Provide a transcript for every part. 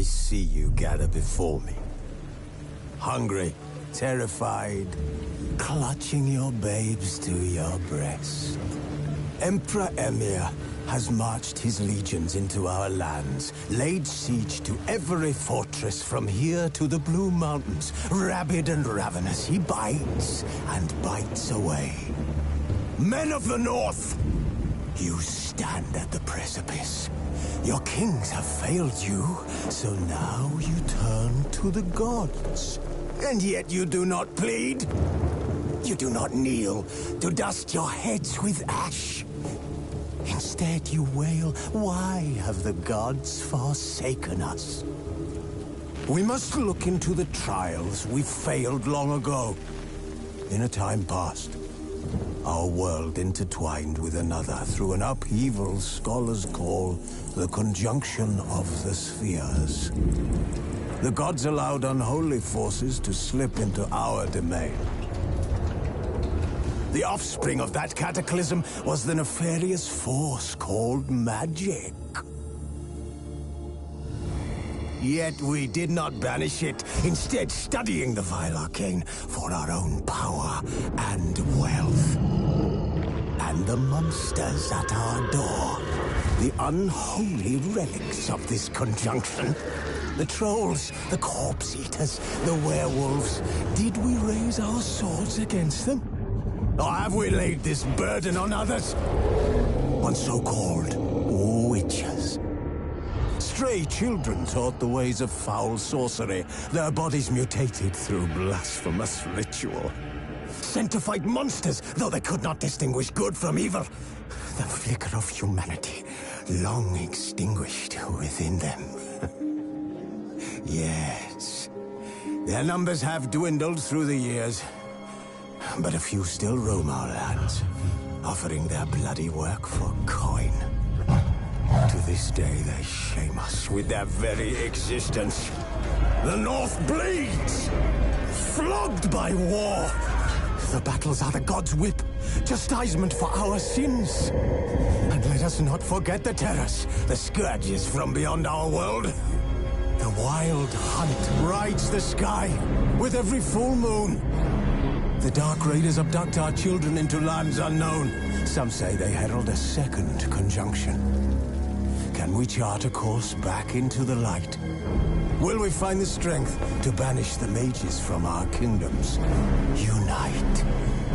see you gather before me. Hungry, terrified, clutching your babes to your breast. Emperor Emir has marched his legions into our lands, laid siege to every fortress from here to the Blue Mountains. Rabid and ravenous, he bites and bites away. Men of the North, you stand at the precipice. Your kings have failed you, so now you turn to the gods. And yet you do not plead. You do not kneel to dust your heads with ash. Instead you wail, why have the gods forsaken us? We must look into the trials we failed long ago. In a time past, our world intertwined with another through an upheaval scholars call the conjunction of the spheres. The gods allowed unholy forces to slip into our domain. The offspring of that cataclysm was the nefarious force called magic. Yet we did not banish it, instead studying the vile arcane for our own power and wealth. And the monsters at our door, the unholy relics of this conjunction. The trolls, the corpse-eaters, the werewolves. Did we raise our swords against them? Or have we laid this burden on others? On so-called witches. Stray children taught the ways of foul sorcery, their bodies mutated through blasphemous ritual. Sent to fight monsters, though they could not distinguish good from evil. The flicker of humanity, long extinguished within them. Yes, their numbers have dwindled through the years. But a few still roam our lands, offering their bloody work for coin. To this day, they shame us with their very existence. The North bleeds, flogged by war. The battles are the gods' whip, chastisement for our sins. And let us not forget the terrors, the scourges from beyond our world. The wild hunt rides the sky with every full moon. The Dark Raiders abduct our children into lands unknown. Some say they herald a second conjunction. Can we chart a course back into the light? Will we find the strength to banish the mages from our kingdoms? Unite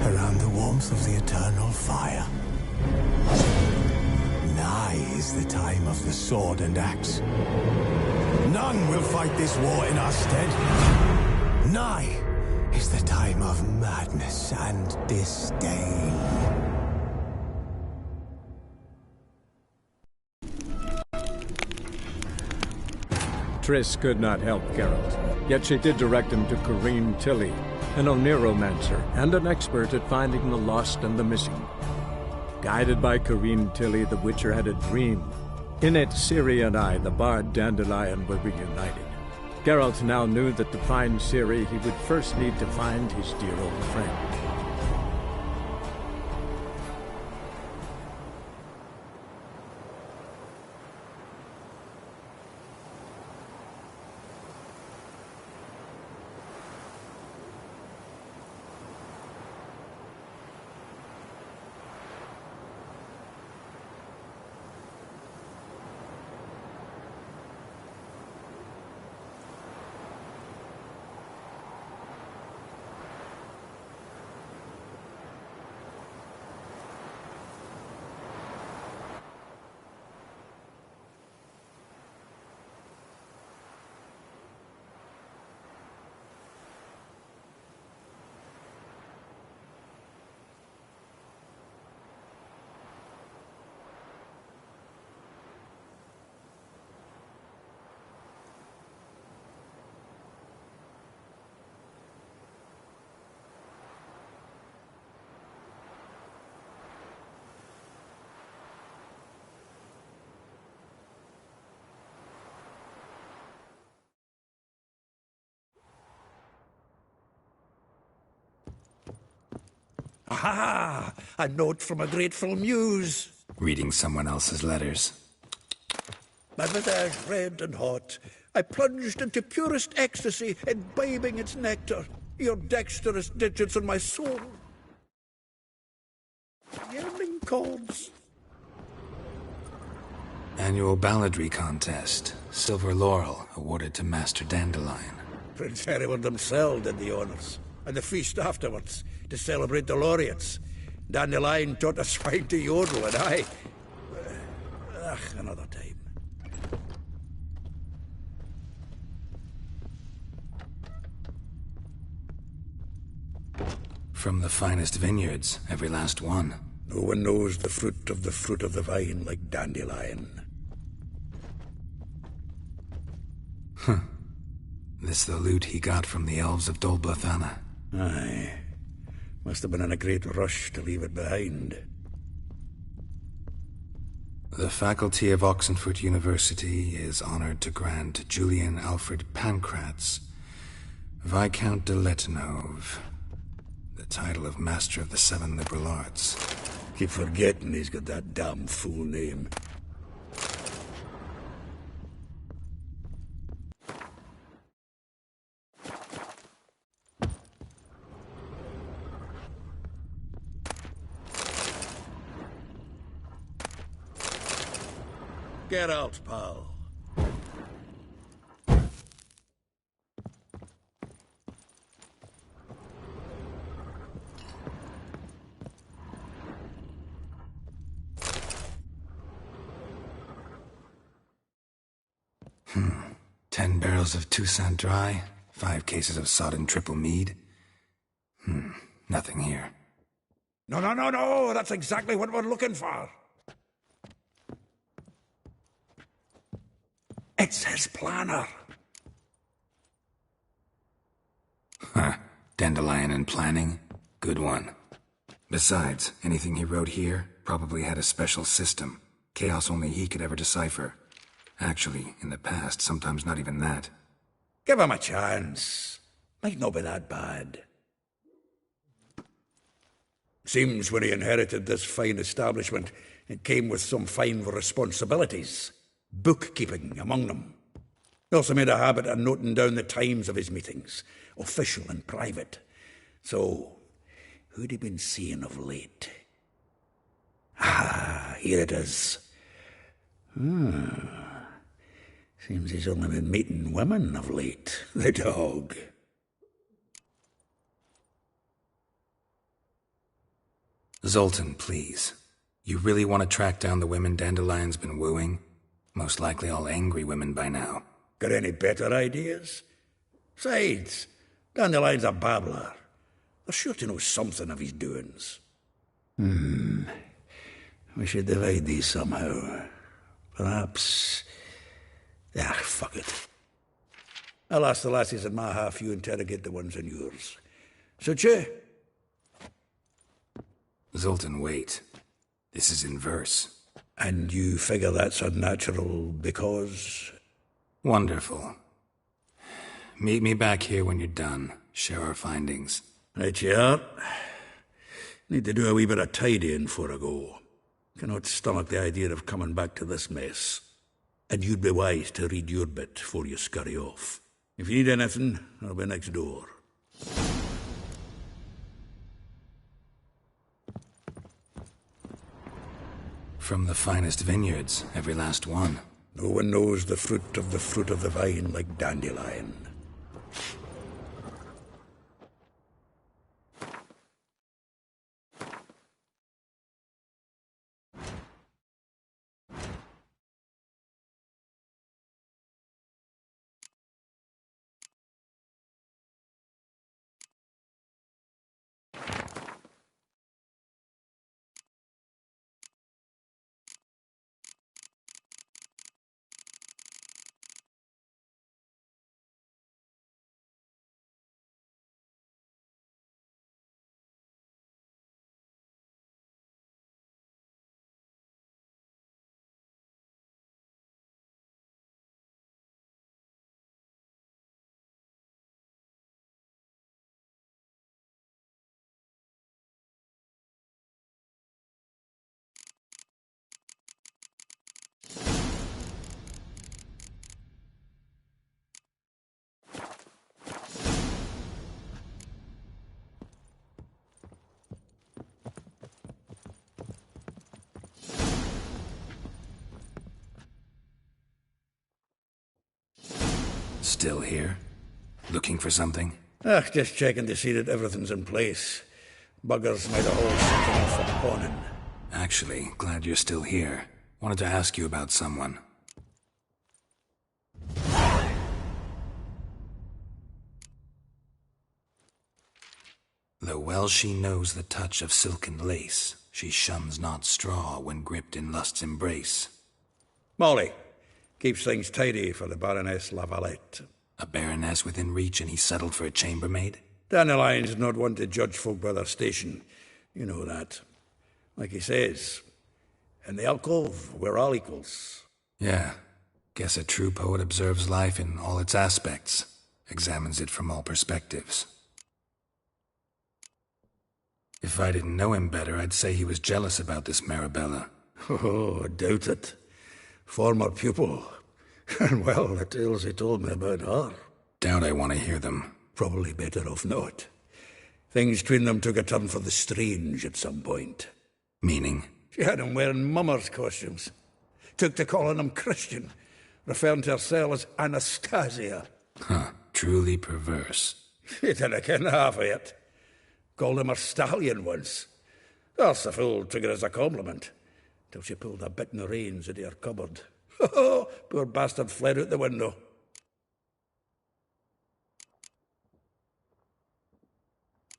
around the warmth of the eternal fire. Nigh is the time of the sword and axe. None will fight this war in our stead. Nigh is the time of madness and disdain. Triss could not help Geralt, yet she did direct him to Corrine Tilly, an Oniromancer and an expert at finding the lost and the missing. Guided by Corrine Tilly, the Witcher had a dream. In it, Ciri and I, the bard Dandelion, were reunited. Geralt now knew that to find Ciri, he would first need to find his dear old friend. Aha! A note from a grateful muse. Reading someone else's letters. My visage red and hot, I plunged into purest ecstasy, imbibing its nectar. Your dexterous digits on my soul. Yearning chords. Annual balladry contest. Silver laurel awarded to Master Dandelion. Prince Hereward himself did the honours. And the feast afterwards, to celebrate the laureates. Dandelion taught us swine to yodel, and I... another time. From the finest vineyards, every last one. No one knows the fruit of the vine like Dandelion. This the loot he got from the elves of Dol Blathanna. Aye. Must have been in a great rush to leave it behind. The faculty of Oxenford University is honored to grant Julian Alfred Pancratz, Viscount de Letonov, the title of Master of the Seven Liberal Arts. Keep forgetting he's got that damn fool name. Get out, pal. Hmm. 10 barrels of Toussaint Dry, 5 cases of sodden triple mead. Nothing here. No, that's exactly what we're looking for. It's his planner. Huh. Dandelion and planning? Good one. Besides, anything he wrote here probably had a special system. Chaos only he could ever decipher. Actually, in the past, sometimes not even that. Give him a chance. Might not be that bad. Seems when he inherited this fine establishment, it came with some fine responsibilities. Bookkeeping among them. He also made a habit of noting down the times of his meetings, official and private. So, who'd he been seeing of late? Ah, here it is. Seems he's only been meeting women of late, the dog. Zoltan, please. You really want to track down the women Dandelion's been wooing? Most likely all angry women by now. Got any better ideas? Besides, Dandelion's a babbler. They're sure to know something of his doings. We should divide these somehow. Perhaps... fuck it. I'll ask the lassies in my half, you interrogate the ones in yours. Suit you? Zoltan, wait. This is in verse. And you figure that's unnatural because... Wonderful. Meet me back here when you're done. Share our findings. Right you are. Need to do a wee bit of tidying before I go. Cannot stomach the idea of coming back to this mess. And you'd be wise to read your bit before you scurry off. If you need anything, I'll be next door. From the finest vineyards, every last one. No one knows the fruit of the vine like Dandelion. Still here? Looking for something? Just checking to see that everything's in place. Buggers might have hauled something off for pawning. Actually, glad you're still here. Wanted to ask you about someone. Though well she knows the touch of silken lace, she shuns not straw when gripped in lust's embrace. Molly keeps things tidy for the Baroness Lavalette. A baroness within reach and he settled for a chambermaid? Dandelion's not one to judge folk by their station. You know that. Like he says, in the alcove, we're all equals. Yeah. Guess a true poet observes life in all its aspects, examines it from all perspectives. If I didn't know him better, I'd say he was jealous about this Marabella. Oh, I doubt it. Former pupil. And well, the tales he told me about her. Doubt I want to hear them. Probably better off not. Things between them took a turn for the strange at some point. Meaning? She had him wearing mummers' costumes. Took to calling him Christian, referring to herself as Anastasia. Huh, truly perverse. She didn't ken half of it. Called him her stallion once. That's the fool took it as a compliment, till she pulled a bit in the reins into her cupboard. Poor bastard fled out the window.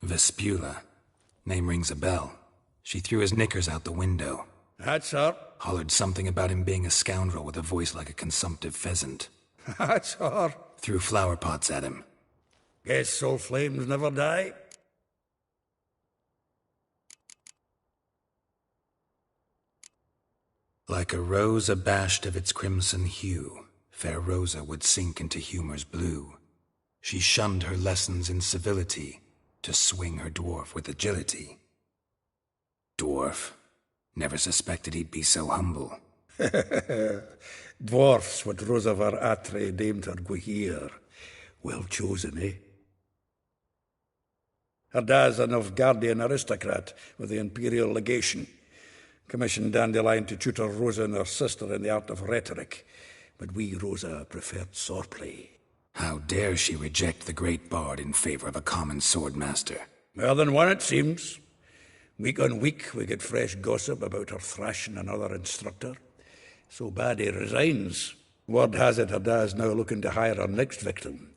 Vespula. Name rings a bell. She threw his knickers out the window. That's her. Hollered something about him being a scoundrel with a voice like a consumptive pheasant. That's her. Threw flower pots at him. Guess soul flames never die. Like a rose abashed of its crimson hue, fair Rosa would sink into humor's blue. She shunned her lessons in civility, to swing her dwarf with agility. Dwarf. Never suspected he'd be so humble. Dwarfs what Rosa var Atre deemed her Guihir. Well chosen, eh? Her dad's a Novgardian aristocrat with the Imperial Legation. Commissioned Dandelion to tutor Rosa and her sister in the art of rhetoric, but we, Rosa, preferred swordplay. How dare she reject the great bard in favor of a common swordmaster? More than one, it seems. Week on week, we get fresh gossip about her thrashing another instructor. So bad he resigns. Word has it her dad's now looking to hire her next victim.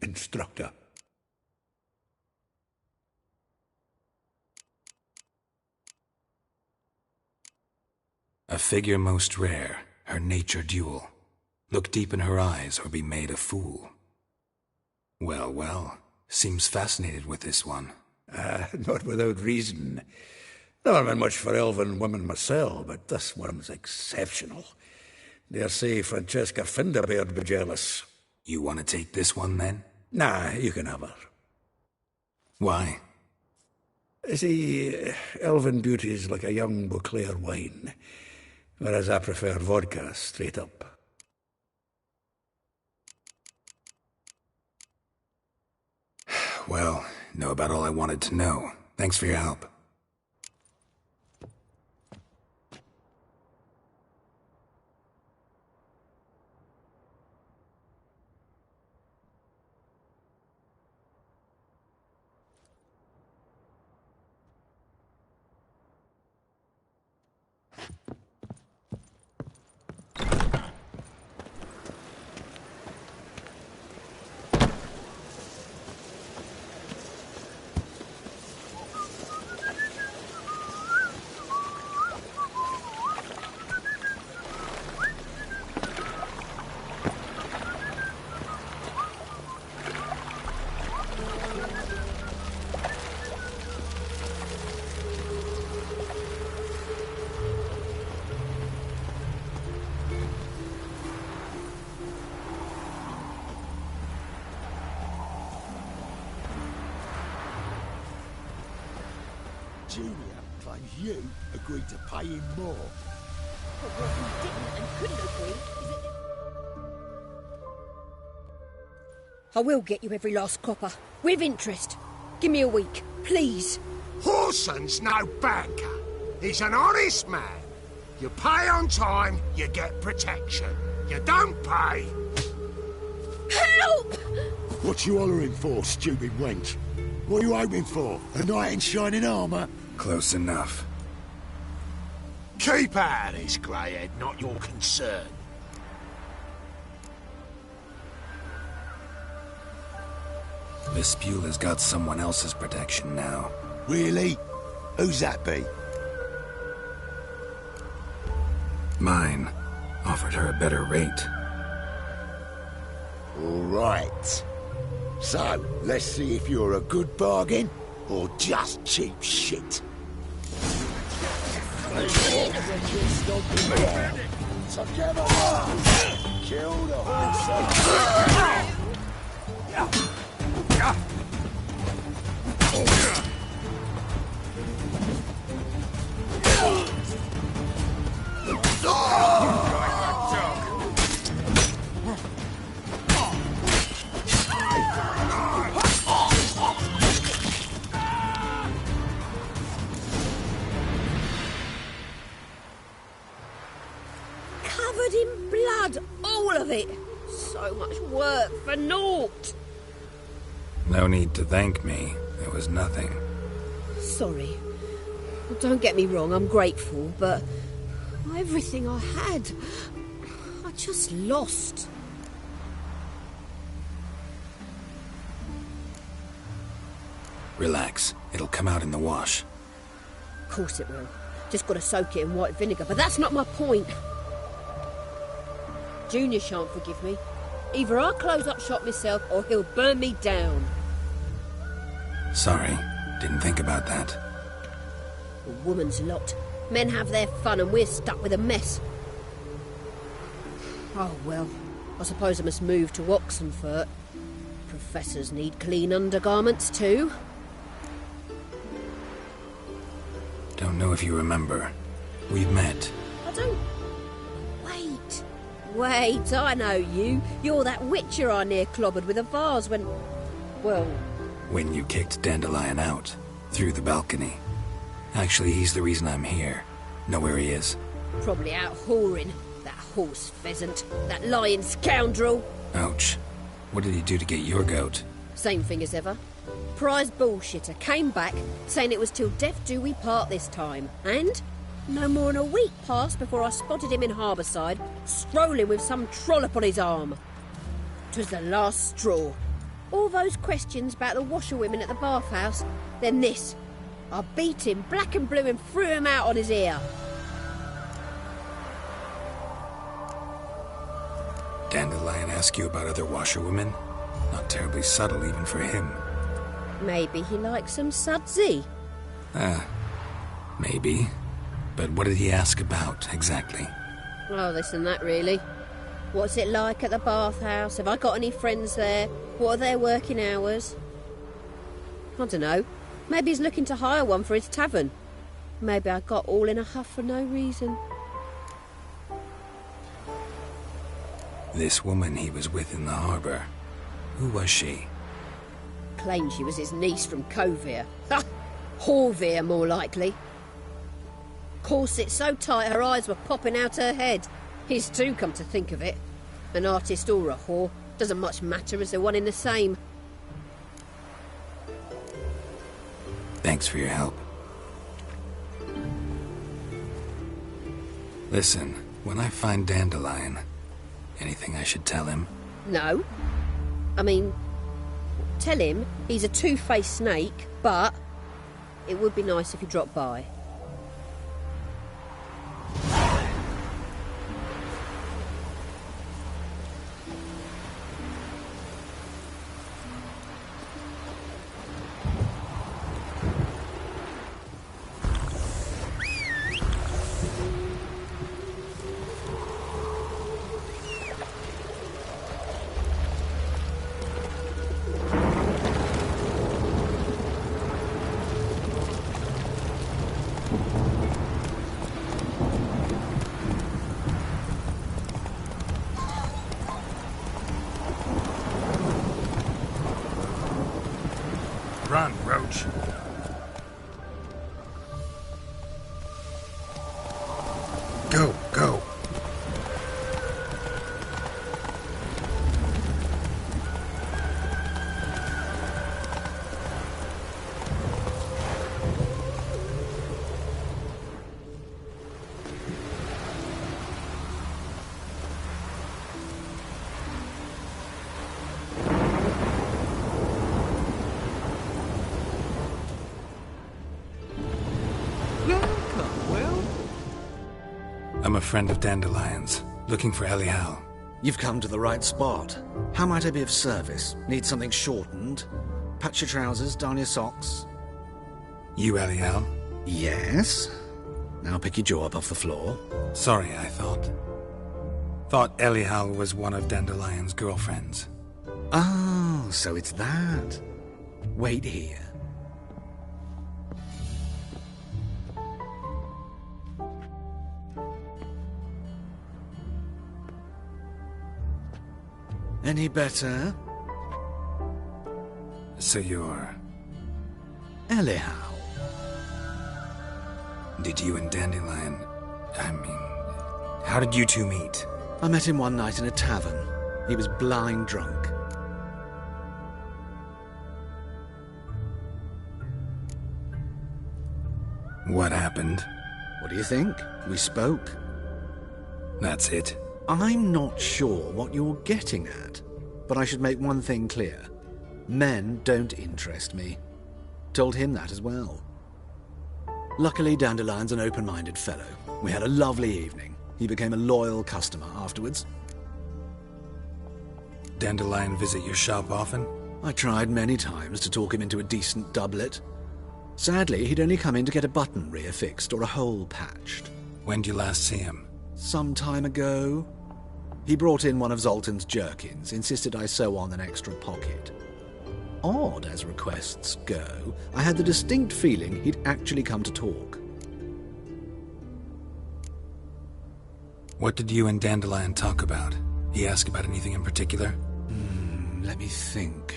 Instructor. A figure most rare, her nature dual. Look deep in her eyes or be made a fool. Well, well, seems fascinated with this one. Not without reason. Never been much for elven women myself, but this one's exceptional. Dare say Francesca Finderbeard be jealous. You want to take this one, then? Nah, you can have her. Why? See, elven beauty's like a young Beauclair wine, whereas I prefer vodka straight up. Well, know about all I wanted to know. Thanks for your help. Julia claims you agreed to pay him more. But what we didn't and couldn't agree is that... I will get you every last copper, with interest. Give me a week, please. Horson's no banker. He's an honest man. You pay on time, you get protection. You don't pay... Help! What you hollering for, stupid wench? What are you hoping for? A knight in shining armour? Close enough. Keep out of this, greyhead, not your concern. Vespula's got someone else's protection now. Really? Who's that be? Mine. Offered her a better rate. All right. So, let's see if you're a good bargain or just cheap shit. So give her up! Kill the horse! Covered in blood, all of it. So much work for naught. No need to thank me. It was nothing. Sorry. Well, don't get me wrong, I'm grateful, but everything I had, I just lost. Relax. It'll come out in the wash. Of course it will. Just got to soak it in white vinegar, but that's not my point. Junior shan't forgive me. Either I'll close up shop myself or he'll burn me down. Sorry. Didn't think about that. A woman's lot. Men have their fun and we're stuck with a mess. Oh, well, I suppose I must move to Oxenfurt. Professors need clean undergarments too. Don't know if you remember. We've met. I don't... Wait, I know you. You're that witcher I near clobbered with a vase when... Well... When you kicked Dandelion out. Through the balcony. Actually, he's the reason I'm here. Know where he is? Probably out whoring. That horse pheasant. That lying scoundrel. Ouch. What did he do to get your goat? Same thing as ever. Prize bullshitter came back, saying it was till death do we part this time. And... no more than a week passed before I spotted him in Harbourside, strolling with some trollop on his arm. 'Twas the last straw. All those questions about the washerwomen at the bathhouse, then this. I beat him black and blue and threw him out on his ear. Dandelion ask you about other washerwomen? Not terribly subtle even for him. Maybe he likes some sudsy. Maybe. But what did he ask about, exactly? Oh, this and that, really. What's it like at the bathhouse? Have I got any friends there? What are their working hours? I don't know. Maybe he's looking to hire one for his tavern. Maybe I got all in a huff for no reason. This woman he was with in the harbour. Who was she? Claimed she was his niece from Kovir. Ha! Horvir, more likely. Corset so tight her eyes were popping out her head. His too, come to think of it. An artist or a whore. Doesn't much matter as they're one in the same. Thanks for your help. Listen, when I find Dandelion, anything I should tell him? No. I mean, tell him he's a two-faced snake, but it would be nice if he dropped by. Run, Roach. Go, go. friend of Dandelion's, looking for Elial. You've come to the right spot. How might I be of service? Need something shortened? Patch your trousers, darn your socks. You Elial? Yes? Now pick your jaw up off the floor. Sorry, I thought Elial was one of Dandelion's girlfriends. Oh, so it's that. Wait here. Any better? So you're... Elial. Did you and Dandelion... how did you two meet? I met him one night in a tavern. He was blind drunk. What happened? What do you think? We spoke. That's it? I'm not sure what you're getting at, but I should make one thing clear. Men don't interest me. Told him that as well. Luckily, Dandelion's an open-minded fellow. We had a lovely evening. He became a loyal customer afterwards. Dandelion visit your shop often? I tried many times to talk him into a decent doublet. Sadly, he'd only come in to get a button reaffixed or a hole patched. When did you last see him? Some time ago. He brought in one of Zoltan's jerkins, insisted I sew on an extra pocket. Odd as requests go, I had the distinct feeling he'd actually come to talk. What did you and Dandelion talk about? He asked about anything in particular? Let me think.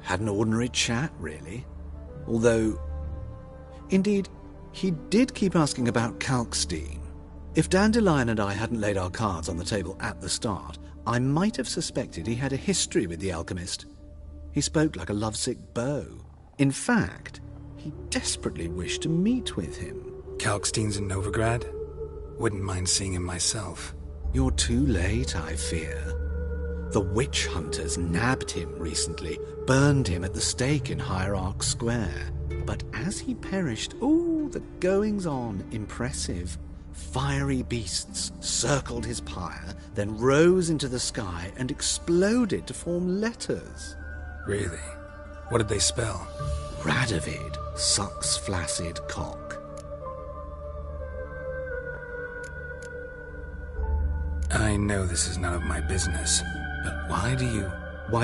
Had an ordinary chat, really. Although, indeed, he did keep asking about Kalkstein. If Dandelion and I hadn't laid our cards on the table at the start, I might have suspected he had a history with the alchemist. He spoke like a lovesick beau. In fact, he desperately wished to meet with him. Kalkstein's in Novigrad? Wouldn't mind seeing him myself. You're too late, I fear. The witch hunters nabbed him recently, burned him at the stake in Hierarch Square. But as he perished, the goings-on, impressive. Fiery beasts circled his pyre, then rose into the sky and exploded to form letters. Really? What did they spell? Radovid sucks flaccid cock. I know this is none of my business, but why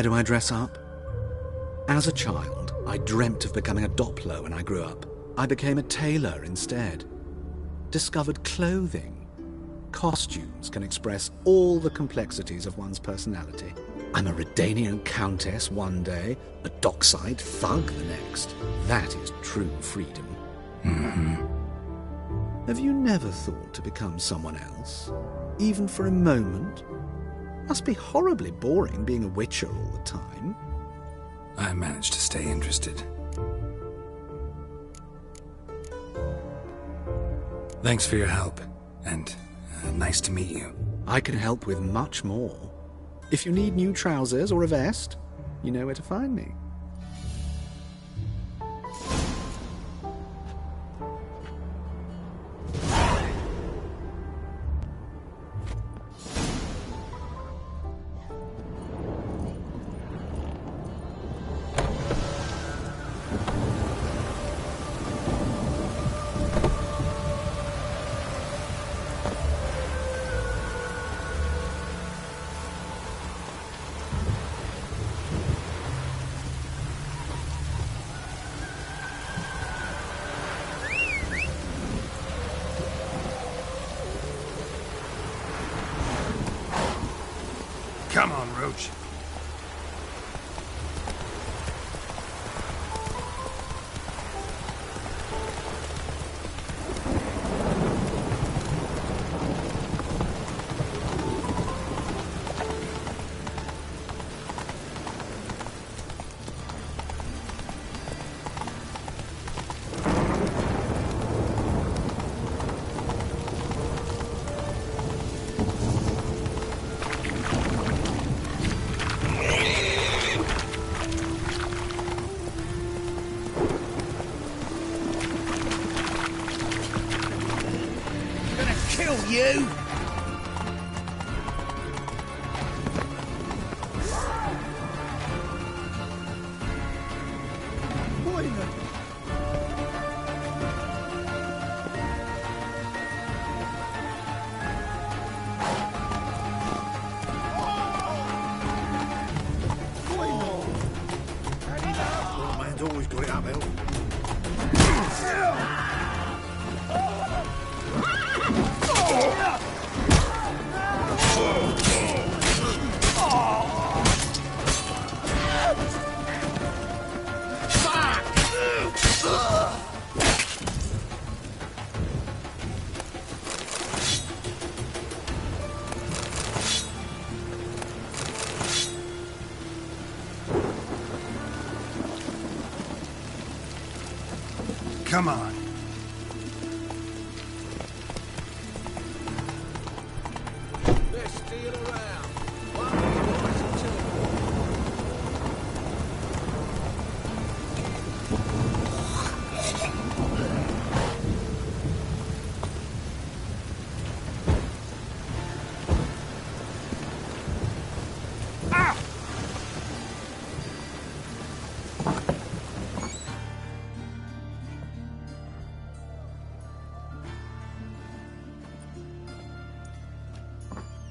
do I dress up? As a child, I dreamt of becoming a Doppler when I grew up. I became a tailor instead. Discovered clothing. Costumes can express all the complexities of one's personality. I'm a Redanian countess one day, a dockside thug the next. That is true freedom. Have you never thought to become someone else? Even for a moment? Must be horribly boring being a witcher all the time. I managed to stay interested. Thanks for your help, and nice to meet you. I can help with much more. If you need new trousers or a vest, you know where to find me. Come on, Roach. Come on. Let's steal around.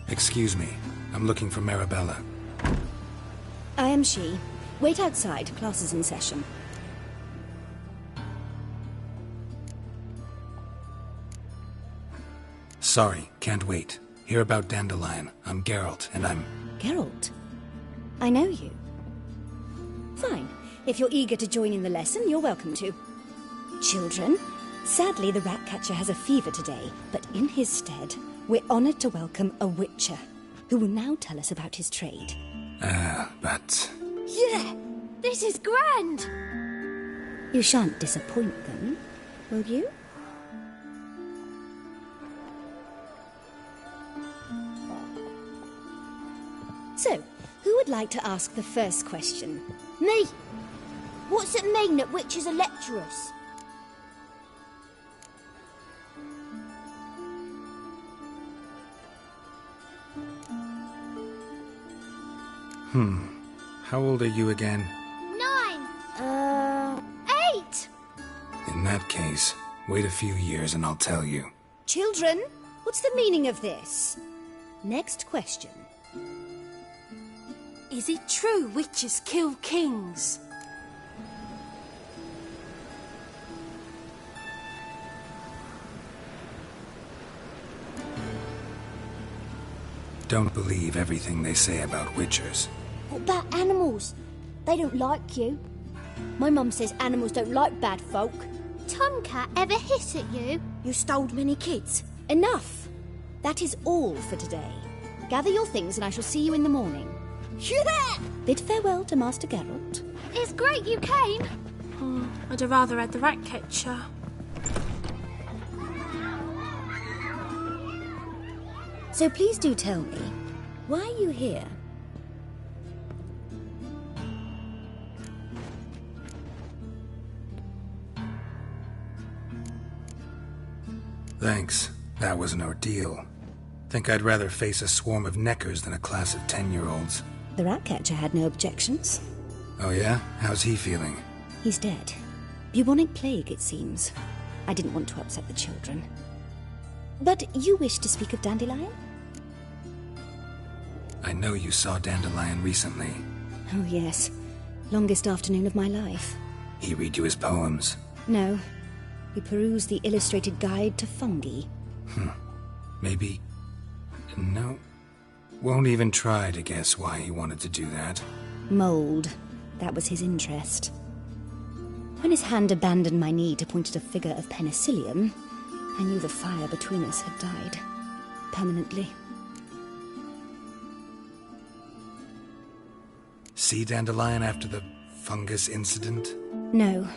Excuse me. I'm looking for Marabella. I am she. Wait outside. Class is in session. Sorry, can't wait. Hear about Dandelion. I'm Geralt, and I'm... Geralt? I know you. Fine. If you're eager to join in the lesson, you're welcome to. Children, sadly the Ratcatcher has a fever today, but in his stead, we're honoured to welcome a Witcher, who will now tell us about his trade. But... Yeah! This is grand! You shan't disappoint them, will you? So, who would like to ask the first question? Me! What's it mean that witches are lecturers? How old are you again? 9. 8. In that case, wait a few years and I'll tell you. Children, what's the meaning of this? Next question. Is it true witches kill kings? Don't believe everything they say about witchers. What about animals? They don't like you. My mum says animals don't like bad folk. Tomcat ever hiss at you? You stole many kids. Enough! That is all for today. Gather your things and I shall see you in the morning. Yeah! Bid farewell to Master Geralt. It's great you came. Oh, I'd have rather had the Ratcatcher. So please do tell me, why are you here? Thanks. That was an ordeal. Think I'd rather face a swarm of neckers than a class of 10-year-olds. The Ratcatcher had no objections. Oh yeah? How's he feeling? He's dead. Bubonic plague, it seems. I didn't want to upset the children. But you wish to speak of Dandelion? I know you saw Dandelion recently. Oh yes. Longest afternoon of my life. He read you his poems? No. We perused the illustrated guide to fungi. Maybe... No. Won't even try to guess why he wanted to do that. Mold. That was his interest. When his hand abandoned my knee to point at a figure of penicillium, I knew the fire between us had died. Permanently. See Dandelion after the fungus incident? No.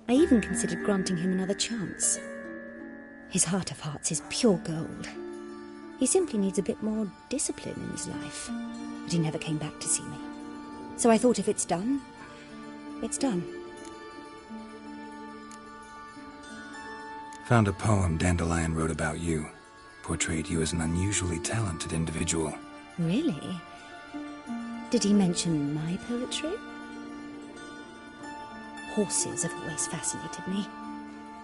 I even considered granting him another chance. His heart of hearts is pure gold. He simply needs a bit more discipline in his life. But he never came back to see me. So I thought if it's done, it's done. Found a poem Dandelion wrote about you. Portrayed you as an unusually talented individual. Really? Did he mention my poetry? Horses have always fascinated me.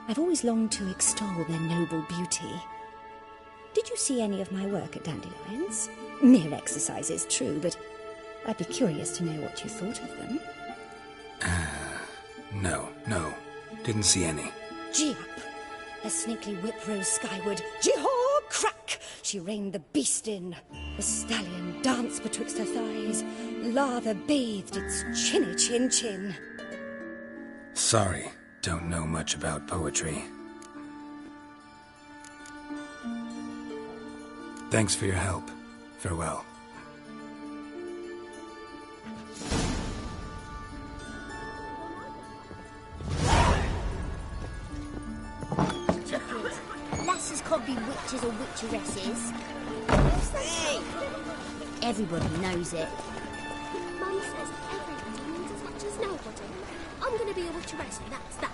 I've always longed to extol their noble beauty. Did you see any of my work at Dandelion's? Mere exercises, true, but I'd be curious to know what you thought of them. No. Didn't see any. Gee up! A snaky whip rose skyward. Jee-haw! Crack! She reined the beast in. The stallion danced betwixt her thighs. Lather bathed its chinny chin. Sorry, don't know much about poetry. Thanks for your help. Farewell. witches or witcheresses. Hey! Everybody knows it. Mum says everybody means as much as nobody. I'm going to be a witcheress, and that's that.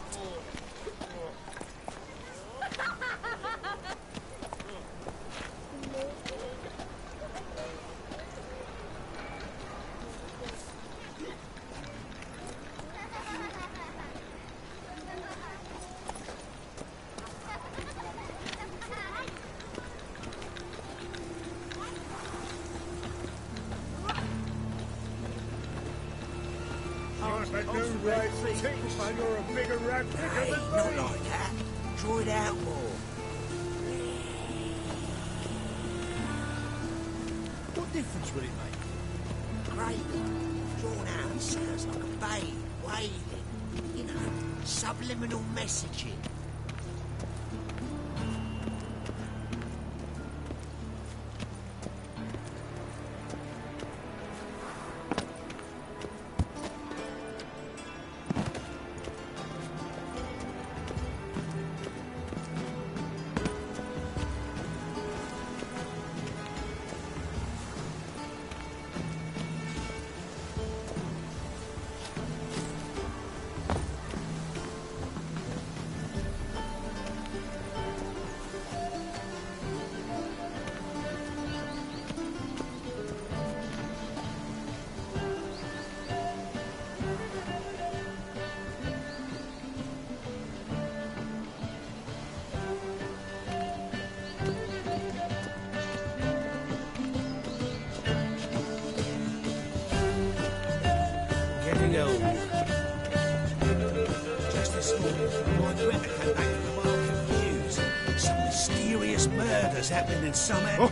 Not like that. Draw it out more. What difference will it make? Great. Drawn out, it sounds like a babe wailing. You know, subliminal messaging. Just this morning, my printer came back with the market news. Some mysterious murders happening in some area.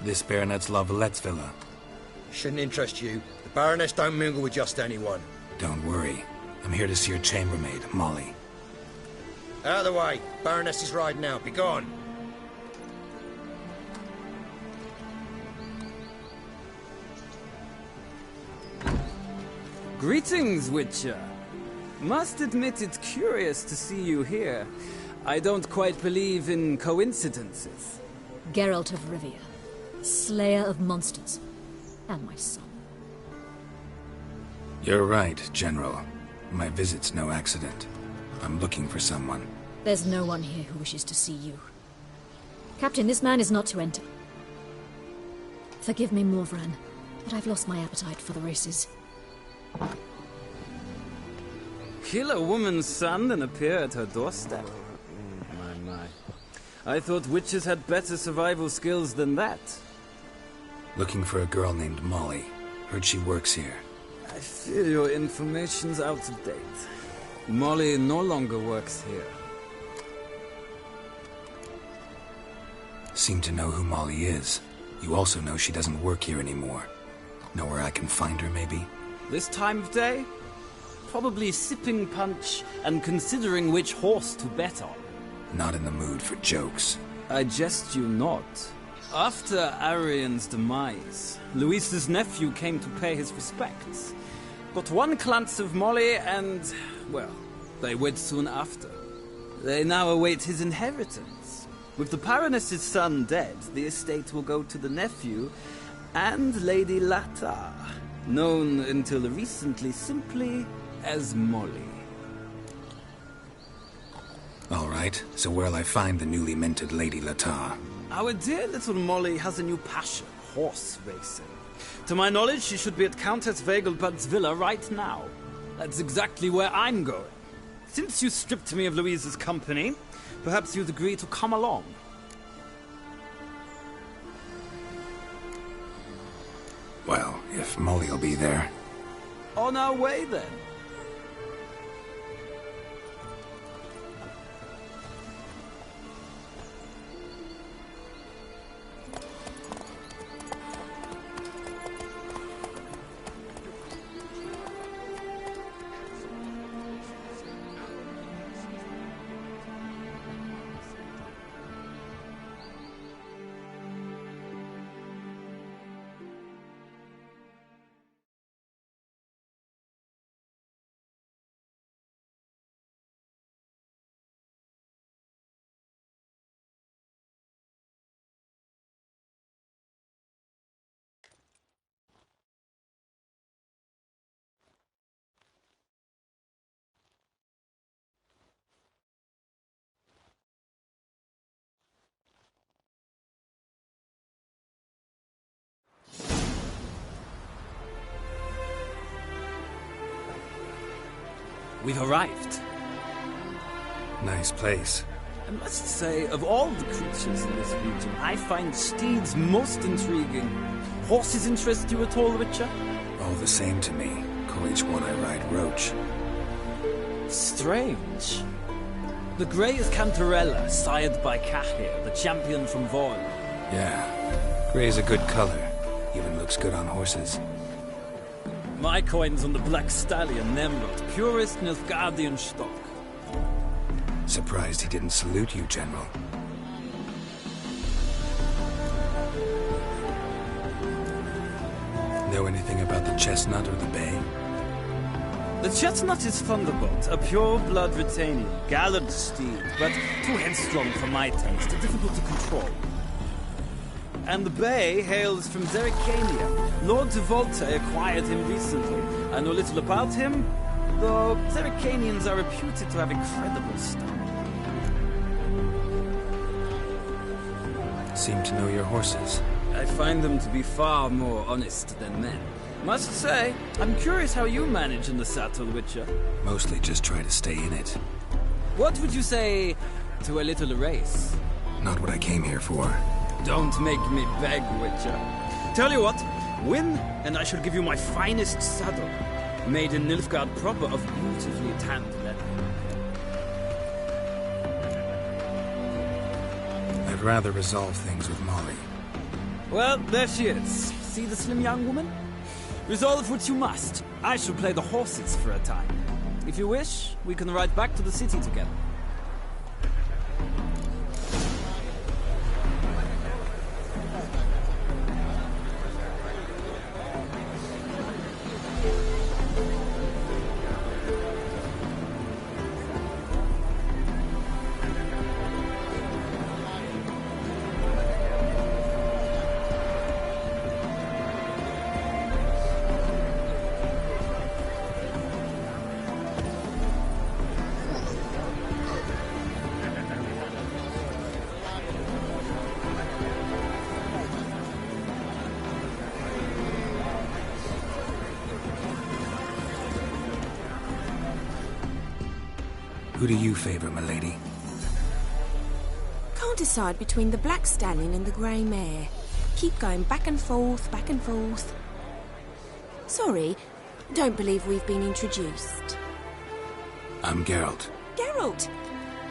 This Baronet's Lavalettes villa. Shouldn't interest you. The Baroness don't mingle with just anyone. Don't worry. I'm here to see your chambermaid, Molly. Out of the way. Baroness is riding out. Be gone. Greetings, Witcher. Must admit it's curious to see you here. I don't quite believe in coincidences. Geralt of Rivia, slayer of monsters, and my son. You're right, General. My visit's no accident. I'm looking for someone. There's no one here who wishes to see you. Captain, this man is not to enter. Forgive me, Morvran, but I've lost my appetite for the races. Kill a woman's son and appear at her doorstep? My. I thought witches had better survival skills than that. Looking for a girl named Molly. Heard she works here. I fear your information's out of date. Molly no longer works here. Seem to know who Molly is. You also know she doesn't work here anymore. Know where I can find her, maybe? This time of day? Probably sipping punch and considering which horse to bet on. Not in the mood for jokes. I jest you not. After Arian's demise, Luis's nephew came to pay his respects. Got one glance of Molly and, well, they wed soon after. They now await his inheritance. With the Baroness's son dead, the estate will go to the nephew and Lady Latar, known until recently simply as Molly. All right, so where'll I find the newly minted Lady Latar? Our dear little Molly has a new passion, horse racing. To my knowledge, she should be at Countess Vegelbud's villa right now. That's exactly where I'm going. Since you stripped me of Louise's company, perhaps you'd agree to come along. Well, if Molly'll be there. On our way, then. we've arrived. Nice place. I must say, of all the creatures in this region, I find steeds most intriguing. Horses interest you at all, Witcher? All the same to me. Call each one I ride Roach. Strange. The grey is Cantarella, sired by Cahir, the champion from Vorl. Yeah, grey's a good color. Even looks good on horses. My coin's on the Black Stallion, Nemrod, purest Nilfgaardian stock. Surprised he didn't salute you, General. Know anything about the chestnut or the bay? The chestnut is Thunderbolt, a pure-blood Britannian, gallant steed, but too headstrong for my taste, difficult to control. And the bay hails from Zerrikania. Lord de Volte acquired him recently. I know little about him, though Zerrikanians are reputed to have incredible stamina. Seem to know your horses. I find them to be far more honest than men. Must say, I'm curious how you manage in the saddle, Witcher. Mostly just try to stay in it. What would you say to a little race? Not what I came here for. Don't make me beg, Witcher. Tell you what, win, and I shall give you my finest saddle, made in Nilfgaard proper of beautifully tanned leather. I'd rather resolve things with Molly. Well, there she is. See the slim young woman? Resolve what you must. I shall play the horses for a time. If you wish, we can ride back to the city together. Who do you favor, milady? Can't decide between the Black Stallion and the Grey Mare. Keep going back and forth, back and forth. Sorry, don't believe we've been introduced. I'm Geralt. Geralt!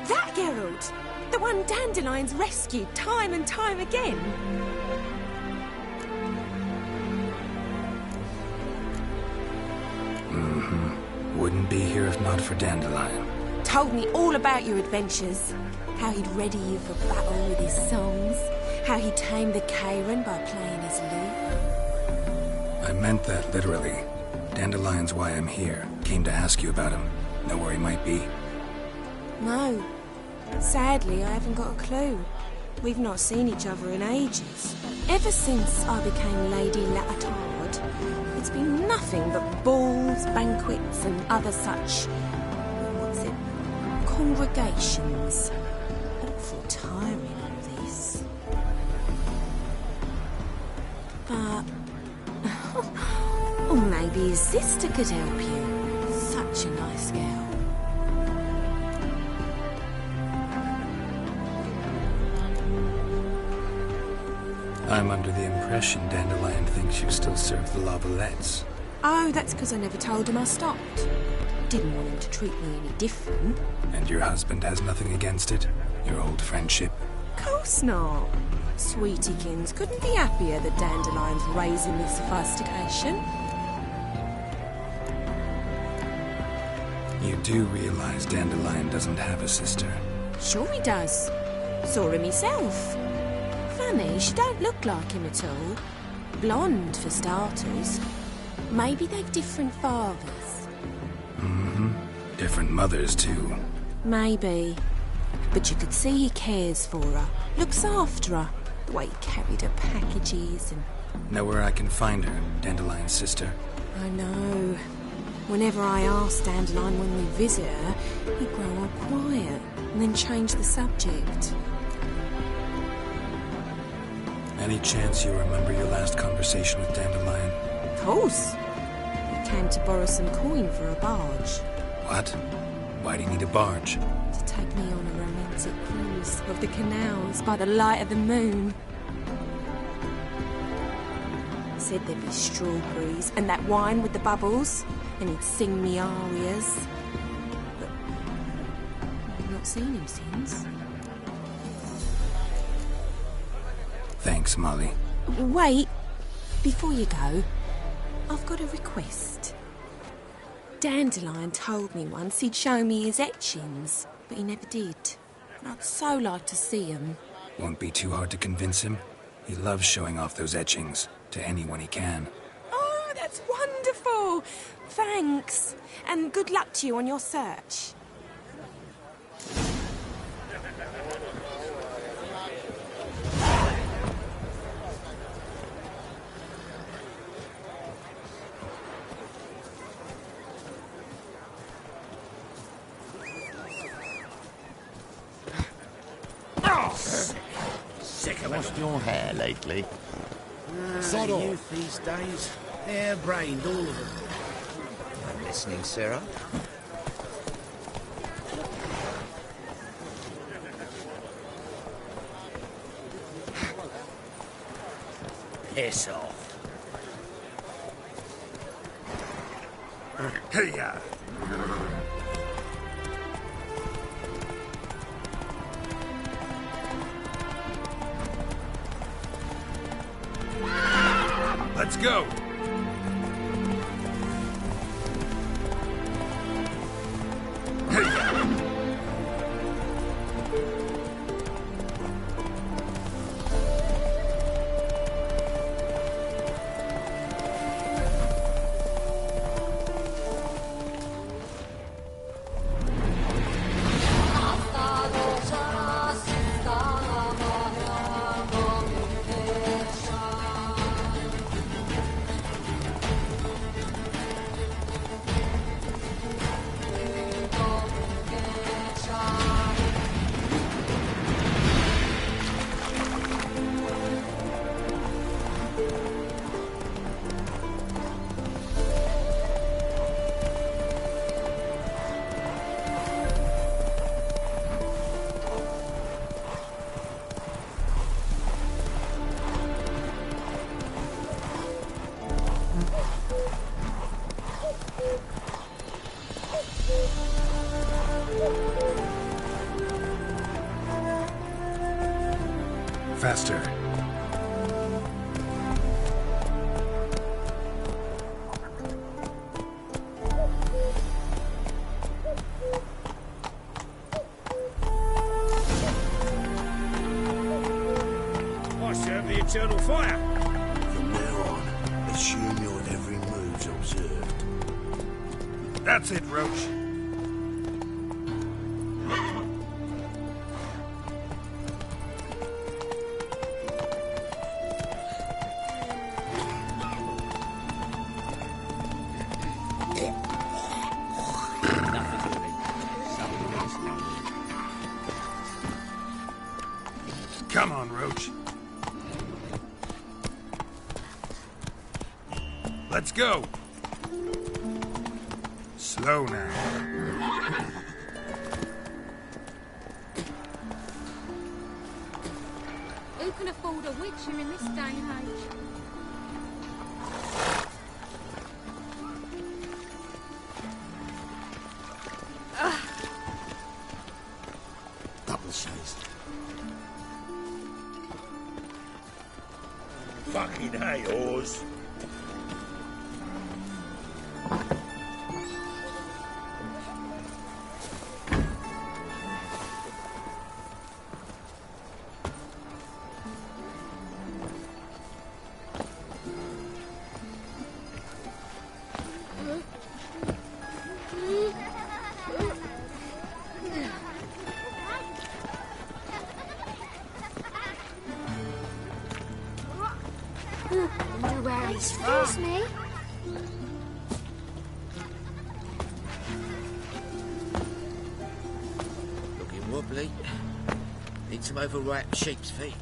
That Geralt! The one Dandelion's rescued time and time again. Mm-hmm. Wouldn't be here if not for Dandelion. Told me all about your adventures. How he'd ready you for battle with his songs. How he tamed the Karen by playing his lute. I meant that literally. Dandelion's why I'm here. Came to ask you about him. Know where he might be? No. Sadly, I haven't got a clue. We've not seen each other in ages. Ever since I became Lady Latard, it's been nothing but balls, banquets, and other such... congregations. Awful tiring, all this. But... or maybe his sister could help you. Such a nice girl. I'm under the impression Dandelion thinks you still serve the Lavalettes. Oh, that's because I never told him I stopped. Didn't want him to treat me any different. And your husband has nothing against it? Your old friendship? Course not. Sweetiekins couldn't be happier that Dandelion's raising this sophistication. You do realize Dandelion doesn't have a sister? Sure he does. Saw him myself. Funny, she don't look like him at all. Blonde, for starters. Maybe they've different fathers. Mm-hmm. Different mothers, too. Maybe. But you could see he cares for her. Looks after her. The way he carried her packages and... Know where I can find her, Dandelion's sister? I know. Whenever I ask Dandelion when we visit her, he'd grow all quiet and then change the subject. Any chance you remember your last conversation with Dandelion? Of course. He came to borrow some coin for a barge. What? Why do you need a barge? To take me on a romantic cruise of the canals by the light of the moon. Said there'd be strawberries and that wine with the bubbles, and he'd sing me arias. But I've not seen him since. Thanks, Molly. Wait, before you go, I've got a request. Dandelion told me once he'd show me his etchings, but he never did. And I'd so like to see them. Won't be too hard to convince him. He loves showing off those etchings to anyone he can. Oh, that's wonderful! Thanks. And good luck to you on your search. Lost your hair lately? Youth these days, hair-brained, all of them. I'm listening, Sarah. Piss off. Hey-ya! Let's go! Faster. I serve the eternal fire. From now on, assume your every move's observed. That's it, Roach. Come on, Roach. Let's go. Slow now. Who can afford a witcher in this day and age? Double shades. Fucking hey, Oz. Wonder where he's from. Excuse me. Looking wobbly. Need some overripe sheep's feet.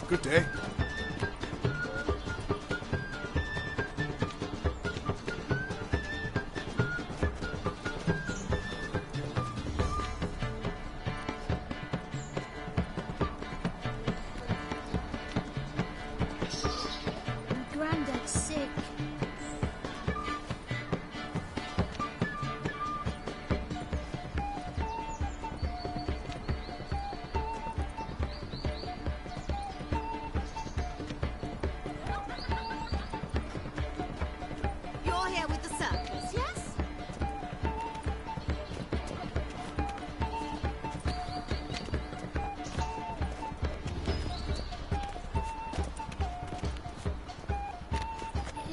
Good day. Granddad's sick. You're here with the circus, yes?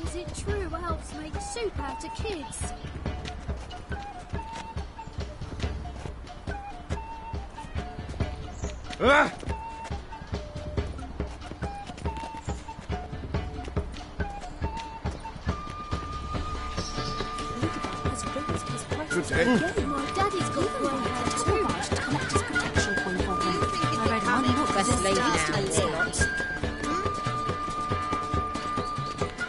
Is it true elves make soup out of kids? Ah! Good day. My daddy's got grey hair too. I read one book best lady now.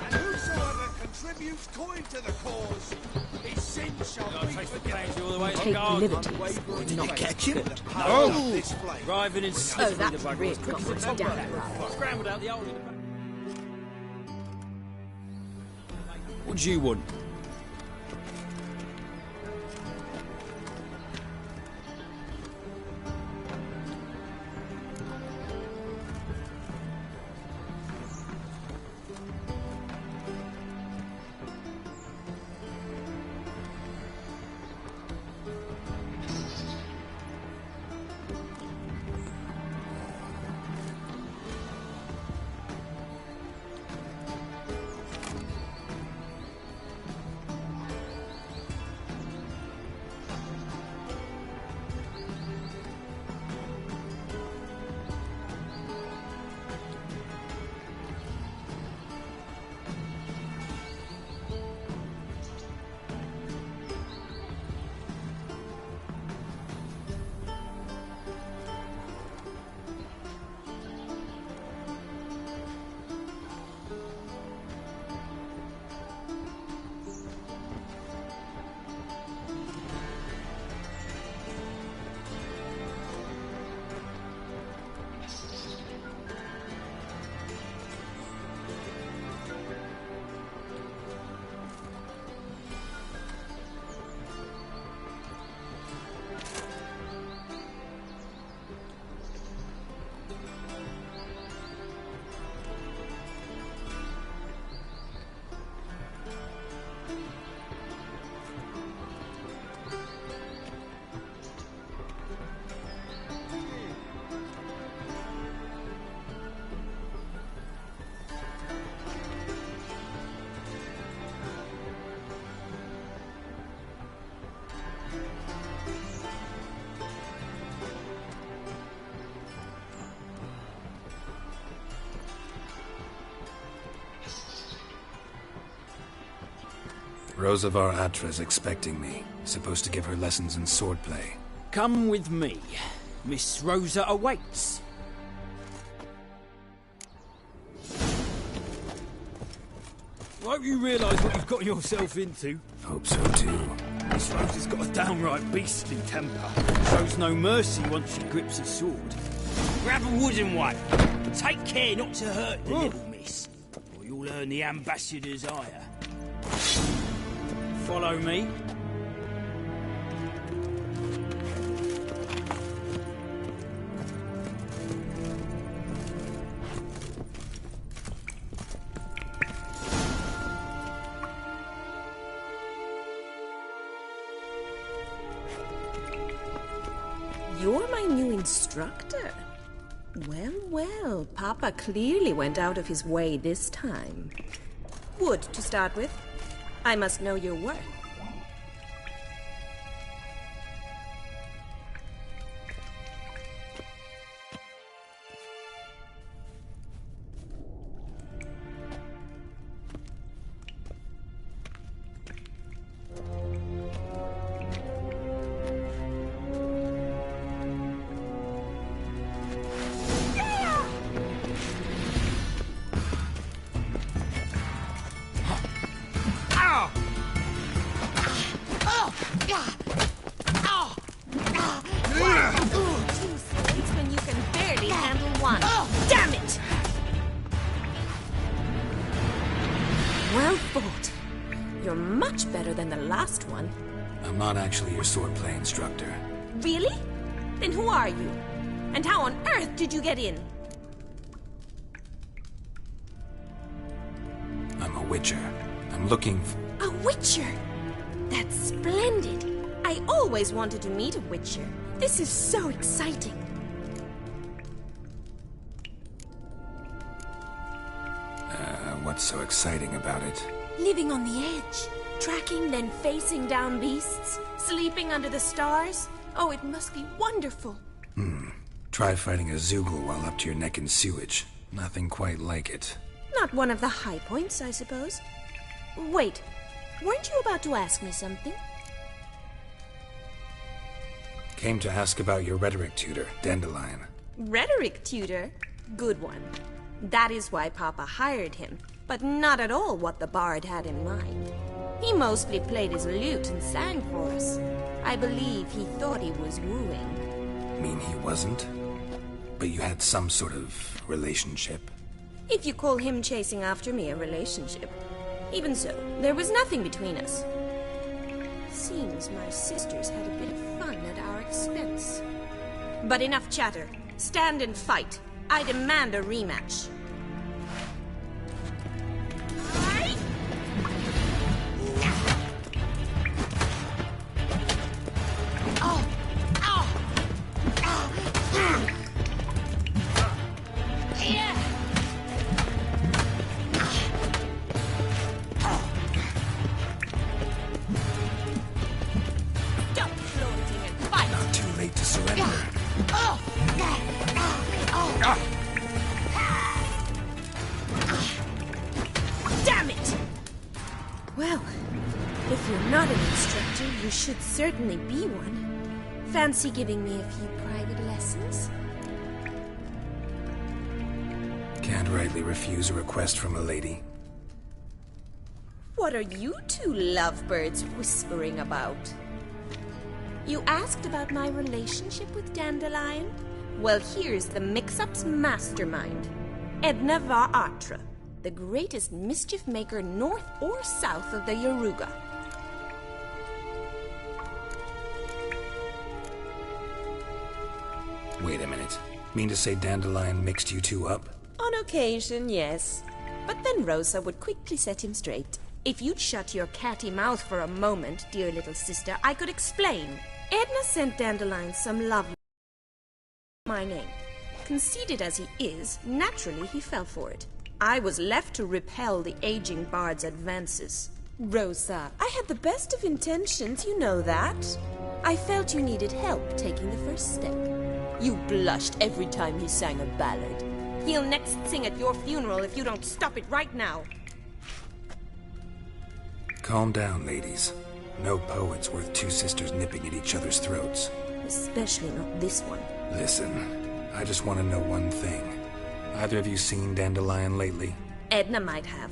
And whosoever contributes coin to the cause, his sin shall be forgiven. All the way to Take garden. liberties. Did you catch him? Oh! This flame. Driving in Oh, slippery that's the really bugger. got much down. Scrambled out the hole in the back. What do you want? Rosavar Atra's expecting me. Supposed to give her lessons in swordplay. Come with me. Miss Rosa awaits. Hope you realise what you've got yourself into. Hope so too. Miss Rosa's got a downright beastly temper. Shows no mercy once she grips a sword. Grab a wooden one. Take care not to hurt the little miss, or you'll earn the ambassador's ire. Follow me. You're my new instructor. Well, well, Papa clearly went out of his way this time. Wood, to start with. I must know your worth. Two swords when you can barely handle one. Damn it! Well fought. You're much better than the last one. I'm not actually your swordplay instructor. Really? Then who are you? And how on earth did you get in? I'm a witcher. I'm looking for... A witcher? That's splendid. I always wanted to meet a witcher. This is so exciting. What's so exciting about it? Living on the edge. Tracking, then facing down beasts. Sleeping under the stars. Oh, it must be wonderful. Try fighting a Zoogle while up to your neck in sewage. Nothing quite like it. Not one of the high points, I suppose. Wait, weren't you about to ask me something? Came to ask about your rhetoric tutor, Dandelion. Rhetoric tutor? Good one. That is why Papa hired him, but not at all what the bard had in mind. He mostly played his lute and sang for us. I believe he thought he was wooing. Mean he wasn't? But you had some sort of relationship? If you call him chasing after me a relationship. Even so, there was nothing between us. Seems my sisters had a bit of fun at our expense. But enough chatter. Stand and fight. I demand a rematch. Damn it! Well, if you're not an instructor, you should certainly be one. Fancy giving me a few private lessons? Can't rightly refuse a request from a lady. What are you two lovebirds whispering about? You asked about my relationship with Dandelion? Well, here's the mix-up's mastermind. Edna var Atra, the greatest mischief maker north or south of the Yaruga. Wait a minute. Mean to say Dandelion mixed you two up? On occasion, yes. But then Rosa would quickly set him straight. If you'd shut your catty mouth for a moment, dear little sister, I could explain. Edna sent Dandelion some love. My name. Conceited as he is, naturally he fell for it. I was left to repel the aging bard's advances. Rosa, I had the best of intentions, you know that. I felt you needed help taking the first step. You blushed every time he sang a ballad. He'll next sing at your funeral if you don't stop it right now. Calm down, ladies. No poet's worth two sisters nipping at each other's throats. Especially not this one. Listen, I just want to know one thing. Either of you seen Dandelion lately? Edna might have.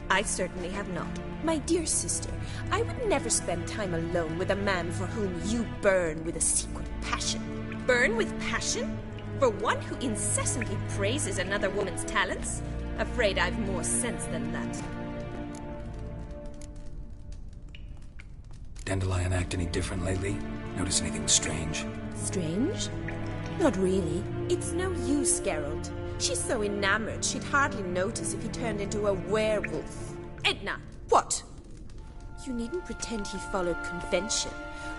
I certainly have not. My dear sister, I would never spend time alone with a man for whom you burn with a secret passion. Burn with passion? For one who incessantly praises another woman's talents? Afraid I've more sense than that. Dandelion act any different lately? Notice anything strange? Strange? Not really. It's no use, Geralt. She's so enamored she'd hardly notice if he turned into a werewolf. Edna! What? You needn't pretend he followed convention.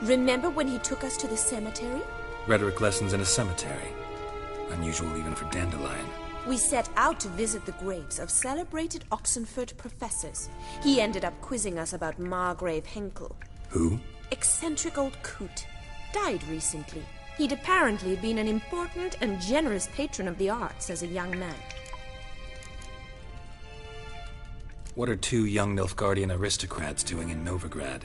Remember when he took us to the cemetery? Rhetoric lessons in a cemetery. Unusual even for Dandelion. We set out to visit the graves of celebrated Oxenford professors. He ended up quizzing us about Margrave Henkel. Who? Eccentric old coot. Died recently. He'd apparently been an important and generous patron of the arts as a young man. What are two young Nilfgaardian aristocrats doing in Novigrad?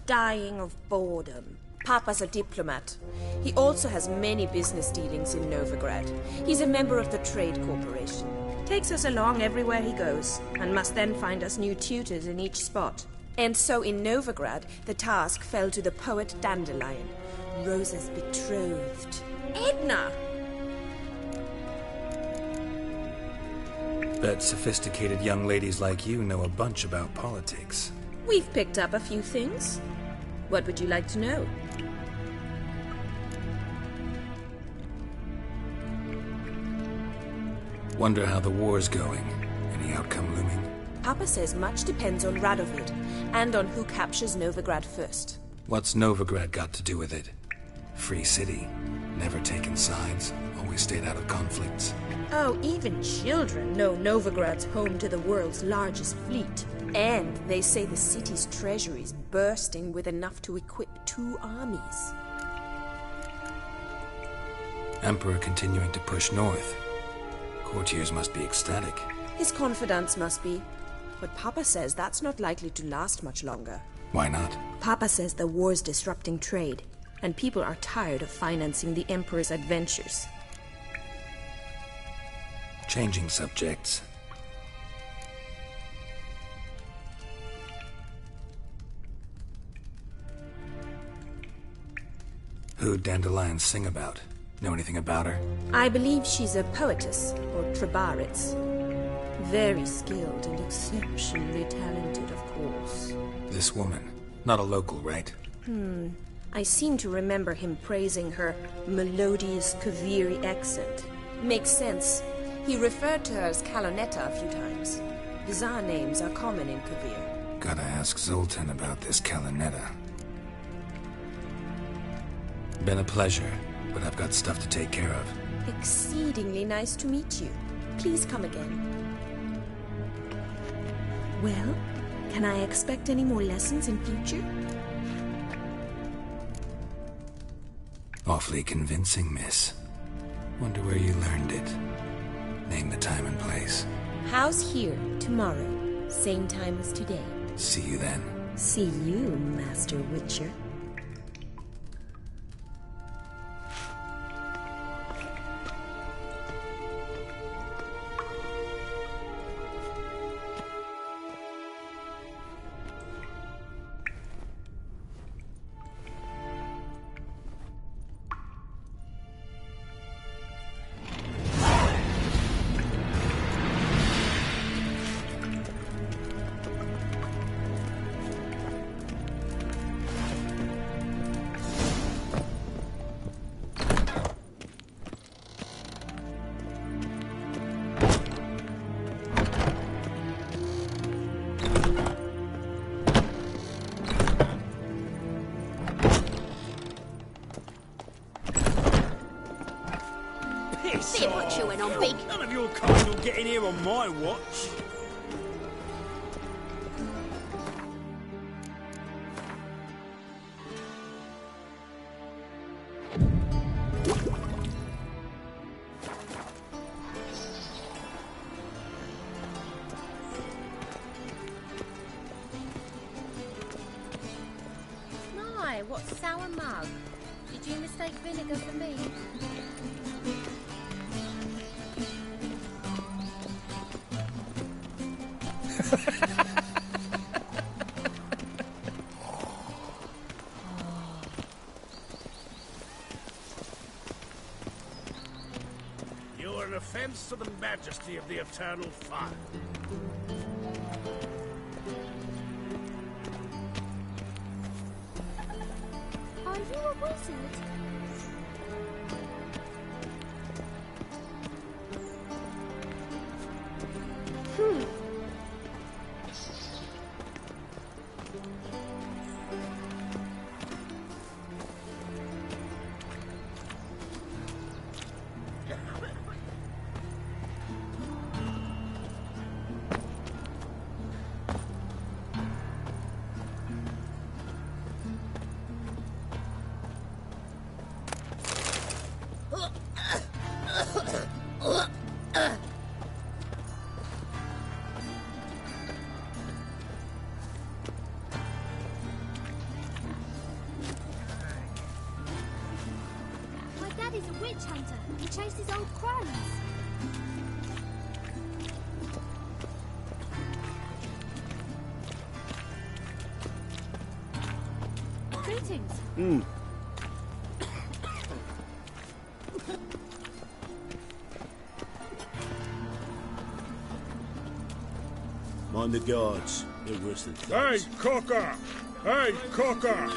Dying of boredom. Papa's a diplomat. He also has many business dealings in Novigrad. He's a member of the Trade Corporation. Takes us along everywhere he goes, and must then find us new tutors in each spot. And so in Novigrad, the task fell to the poet Dandelion, Rosa's betrothed. Edna! Bet sophisticated young ladies like you know a bunch about politics. We've picked up a few things. What would you like to know? Wonder how the war's going. Any outcome looming? Papa says much depends on Radovid, and on who captures Novigrad first. What's Novigrad got to do with it? Free city. Never taken sides. Always stayed out of conflicts. Oh, even children know Novigrad's home to the world's largest fleet. And they say the city's treasury's bursting with enough to equip 2 armies. Emperor continuing to push north. Courtiers must be ecstatic. His confidants must be. But Papa says that's not likely to last much longer. Why not? Papa says the war's disrupting trade, and people are tired of financing the Emperor's adventures. Changing subjects. Who'd Dandelion sing about? Know anything about her? I believe she's a poetess, or Trebaritz. Very skilled and exceptionally talented, of course. This woman. Not a local, right? I seem to remember him praising her melodious Kaviri accent. Makes sense. He referred to her as Kalonetta a few times. Bizarre names are common in Kavir. Gotta ask Zoltan about this Kalonetta. Been a pleasure, but I've got stuff to take care of. Exceedingly nice to meet you. Please come again. Well, can I expect any more lessons in future? Awfully convincing, miss. Wonder where you learned it. Name the time and place. House here, tomorrow. Same time as today. See you then. See you, Master Witcher. See what chewing on, Big. None of your kind will get in here on my watch. My, what sour mug. Did you mistake vinegar for me? You're an offense to the majesty of the eternal fire. Are you a wizard? My daddy's a witch hunter. He chases old crones. Greetings. Mind the guards. They're worse than Hey, Cocker! Hey, Cocker!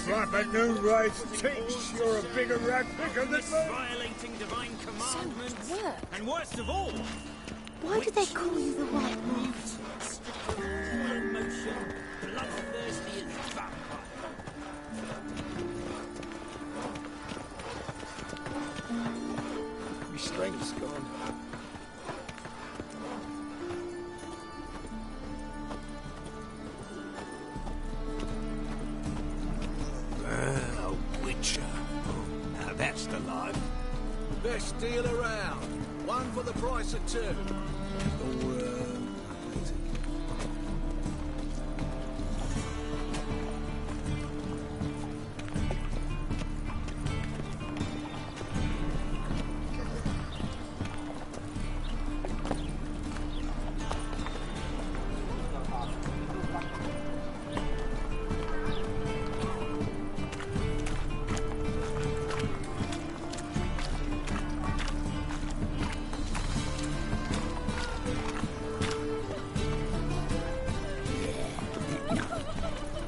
Slap at noon rice teach you're a bigger rat picker than me! violating divine commandments. And worst of all, Why do they call you the White Wolf? emotion, bloodthirsty as vampire. My strength's gone. A witcher. Now that's the life. Best deal around. One for the price of two.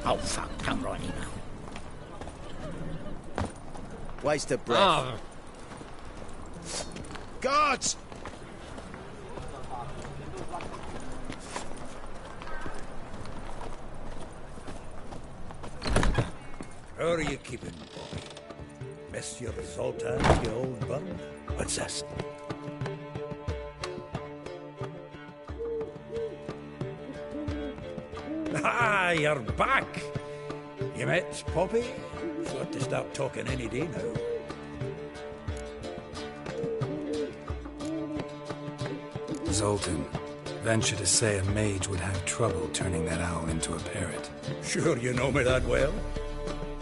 Oh, fuck, come right in now. Waste of breath. Guards! How are you keeping, boy? Miss your Zoltan, you old bum? What's this? Ah, you're back! You met Poppy? She'll have to start talking any day now. Zoltan, venture to say a mage would have trouble turning that owl into a parrot. Sure you know me that well.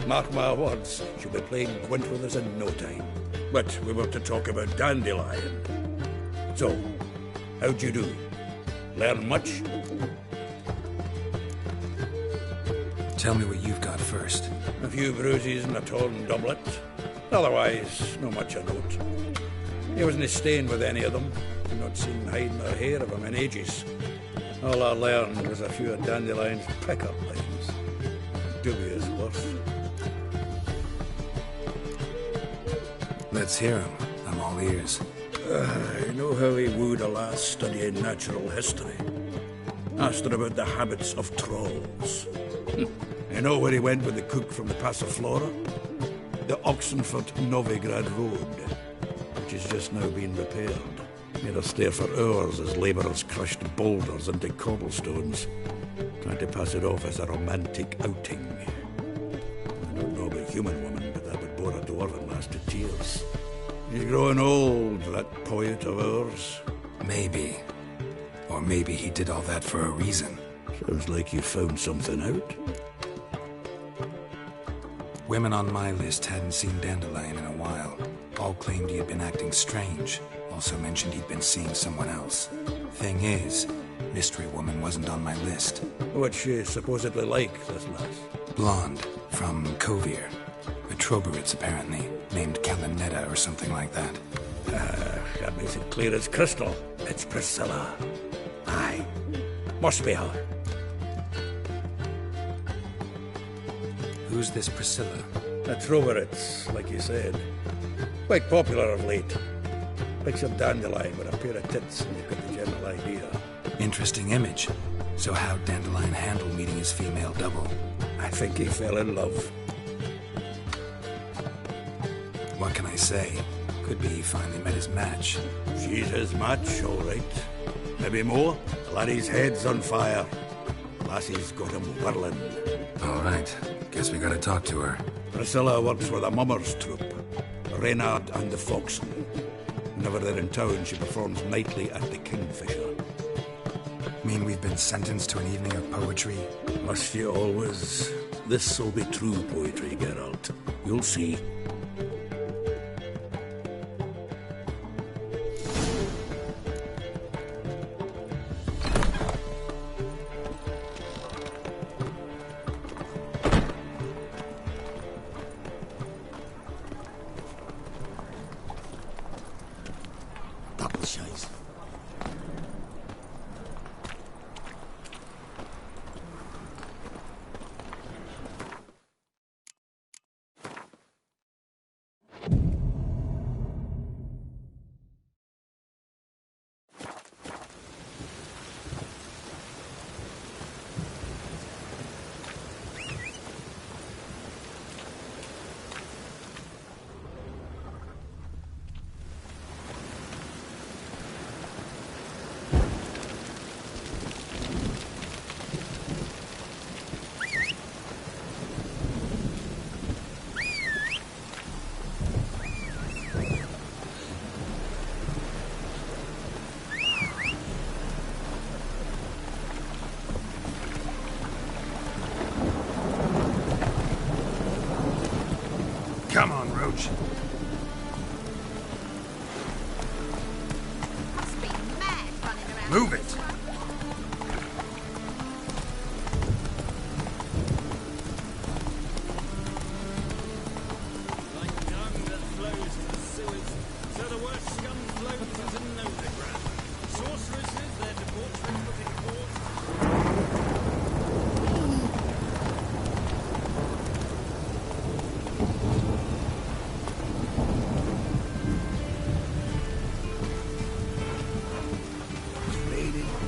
Mark my words, she'll be playing Gwent with us in no time. But we were to talk about Dandelion. So, how'd you do? Learn much? Tell me what you've got first. A few bruises and a torn doublet. Otherwise, no much of note. He wasn't stained with any of them. I've not seen hide nor hair of him in ages. All I learned was a few of Dandelion's pick-up lines. Dubious worth. Let's hear him. I'm all ears. I know how he wooed a lass studying natural history. Asked her about the habits of trolls. You know where he went with the cook from the Passiflora? The Oxenford Novigrad Road, which is just now being repaired. Made us stare for hours as labourers crushed boulders into cobblestones, trying to pass it off as a romantic outing. I don't know about human women, but that would bore a dwarven lass to tears. He's growing old, that poet of ours. Maybe. Or maybe he did all that for a reason. Sounds like you found something out. Women on my list hadn't seen Dandelion in a while. All claimed he had been acting strange. Also mentioned he'd been seeing someone else. Thing is, Mystery Woman wasn't on my list. What's she supposedly like, this lass? Blonde, from Kovir. A Troberits, apparently. Named Calinetta or something like that. That makes it clear as crystal. It's Priscilla. Aye. Must be her. Who's this Priscilla? A Troberits, like you said. Quite popular of late. Picture Dandelion with a pair of tits and you've got the general idea. Interesting image. So how'd Dandelion handle meeting his female double? I think he fell in love. What can I say? Could be he finally met his match. She's his match, all right. Maybe more. The laddie's head's on fire. Lassie's got him whirling. All right. Guess we gotta talk to her. Priscilla works with a mummers troupe. Reynard and the Foxen. Whenever they're in town, she performs nightly at the Kingfisher. Mean we've been sentenced to an evening of poetry? Must you always? This'll be true poetry, Geralt. You'll see. huge. Move it!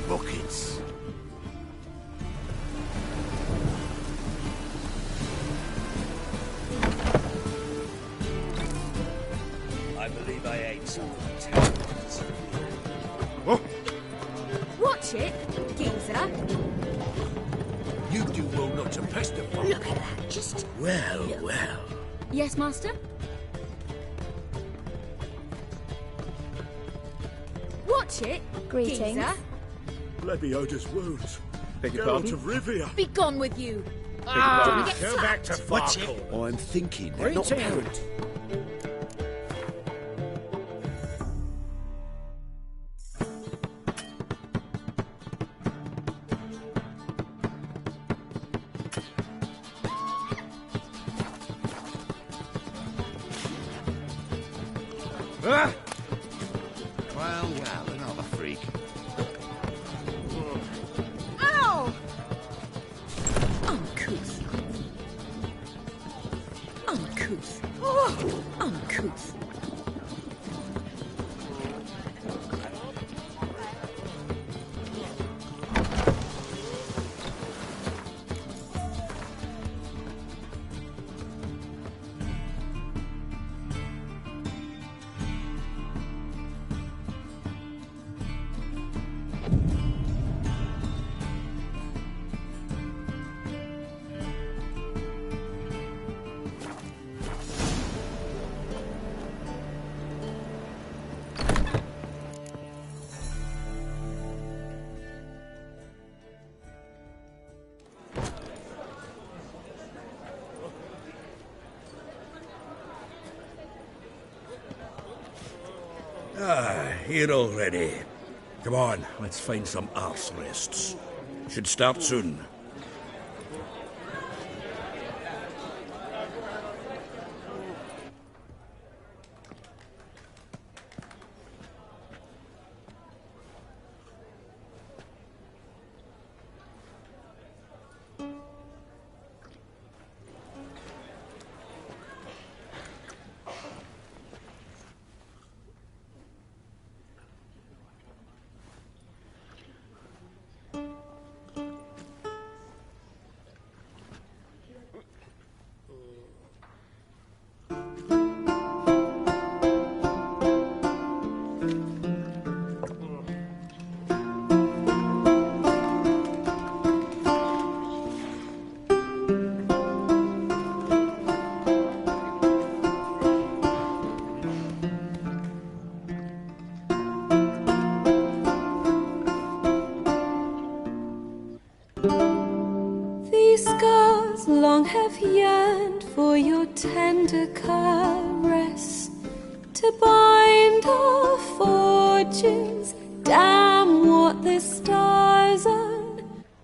Buckets. I believe I ate some terrible. Watch it, geezer. You do well not to pestify. Look at that, just... Well, look. well. Yes, Master? Watch it, Greetings. geezer. Lebioda's wounds. Beg your Geralt pardon? of Rivia. Be gone with you! Don't get Go back to What's Farkle. I'm thinking, not apparent. Ah! Well, another freak. Ow! Uncouth. Uncouth. Oh, uncouth. Here already. Come on, let's find some arse rests. Should start soon. These scars long have yearned for your tender caress, to bind our fortunes. Damn what the stars are.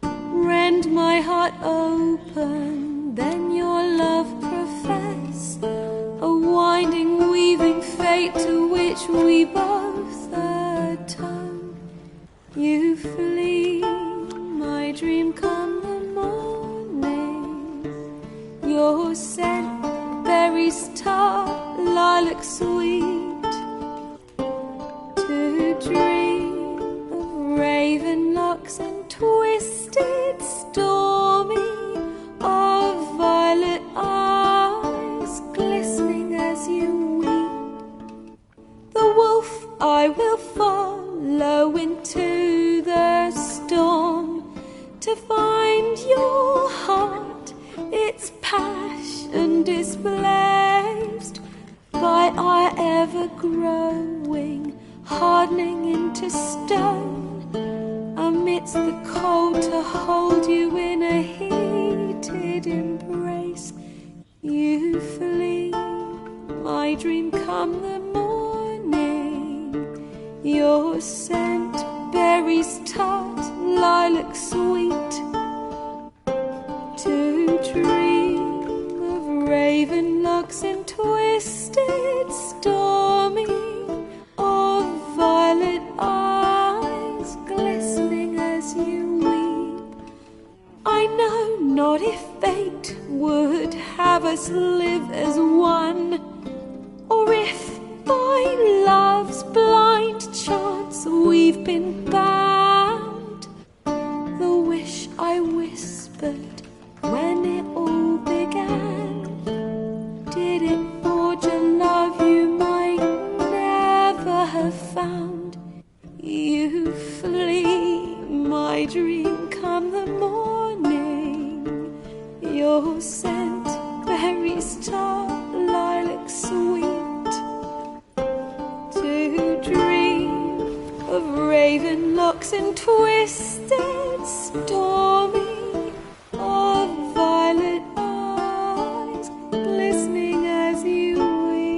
Rend my heart open, then your love profess, a winding, weaving fate to which we both atone. You flee, my dream come the morning. Your scent, berries tart, lilac sweet, to dream of raven locks and twisted, stormy, of violet eyes glistening as you weep. The wolf I will follow into the storm, to find your heart, its passion displaced by our ever-growing, hardening into stone, amidst the cold to hold you in a heated embrace. You flee, my dream come the morning. Your scent, berries tart, lilac sweet. To dream of raven locks and twisted stormy, of violet eyes glistening as you weep. I know not if fate would have us live as one, or if by love's blind chance we've been bound. The wish I whispered when it all began, did it forge a love you might never have found? You flee, my dream come the morning. Your scent, berries tart, lilac sweet. To dream of raven locks and twisted stormy, of violet eyes glistening as you weep.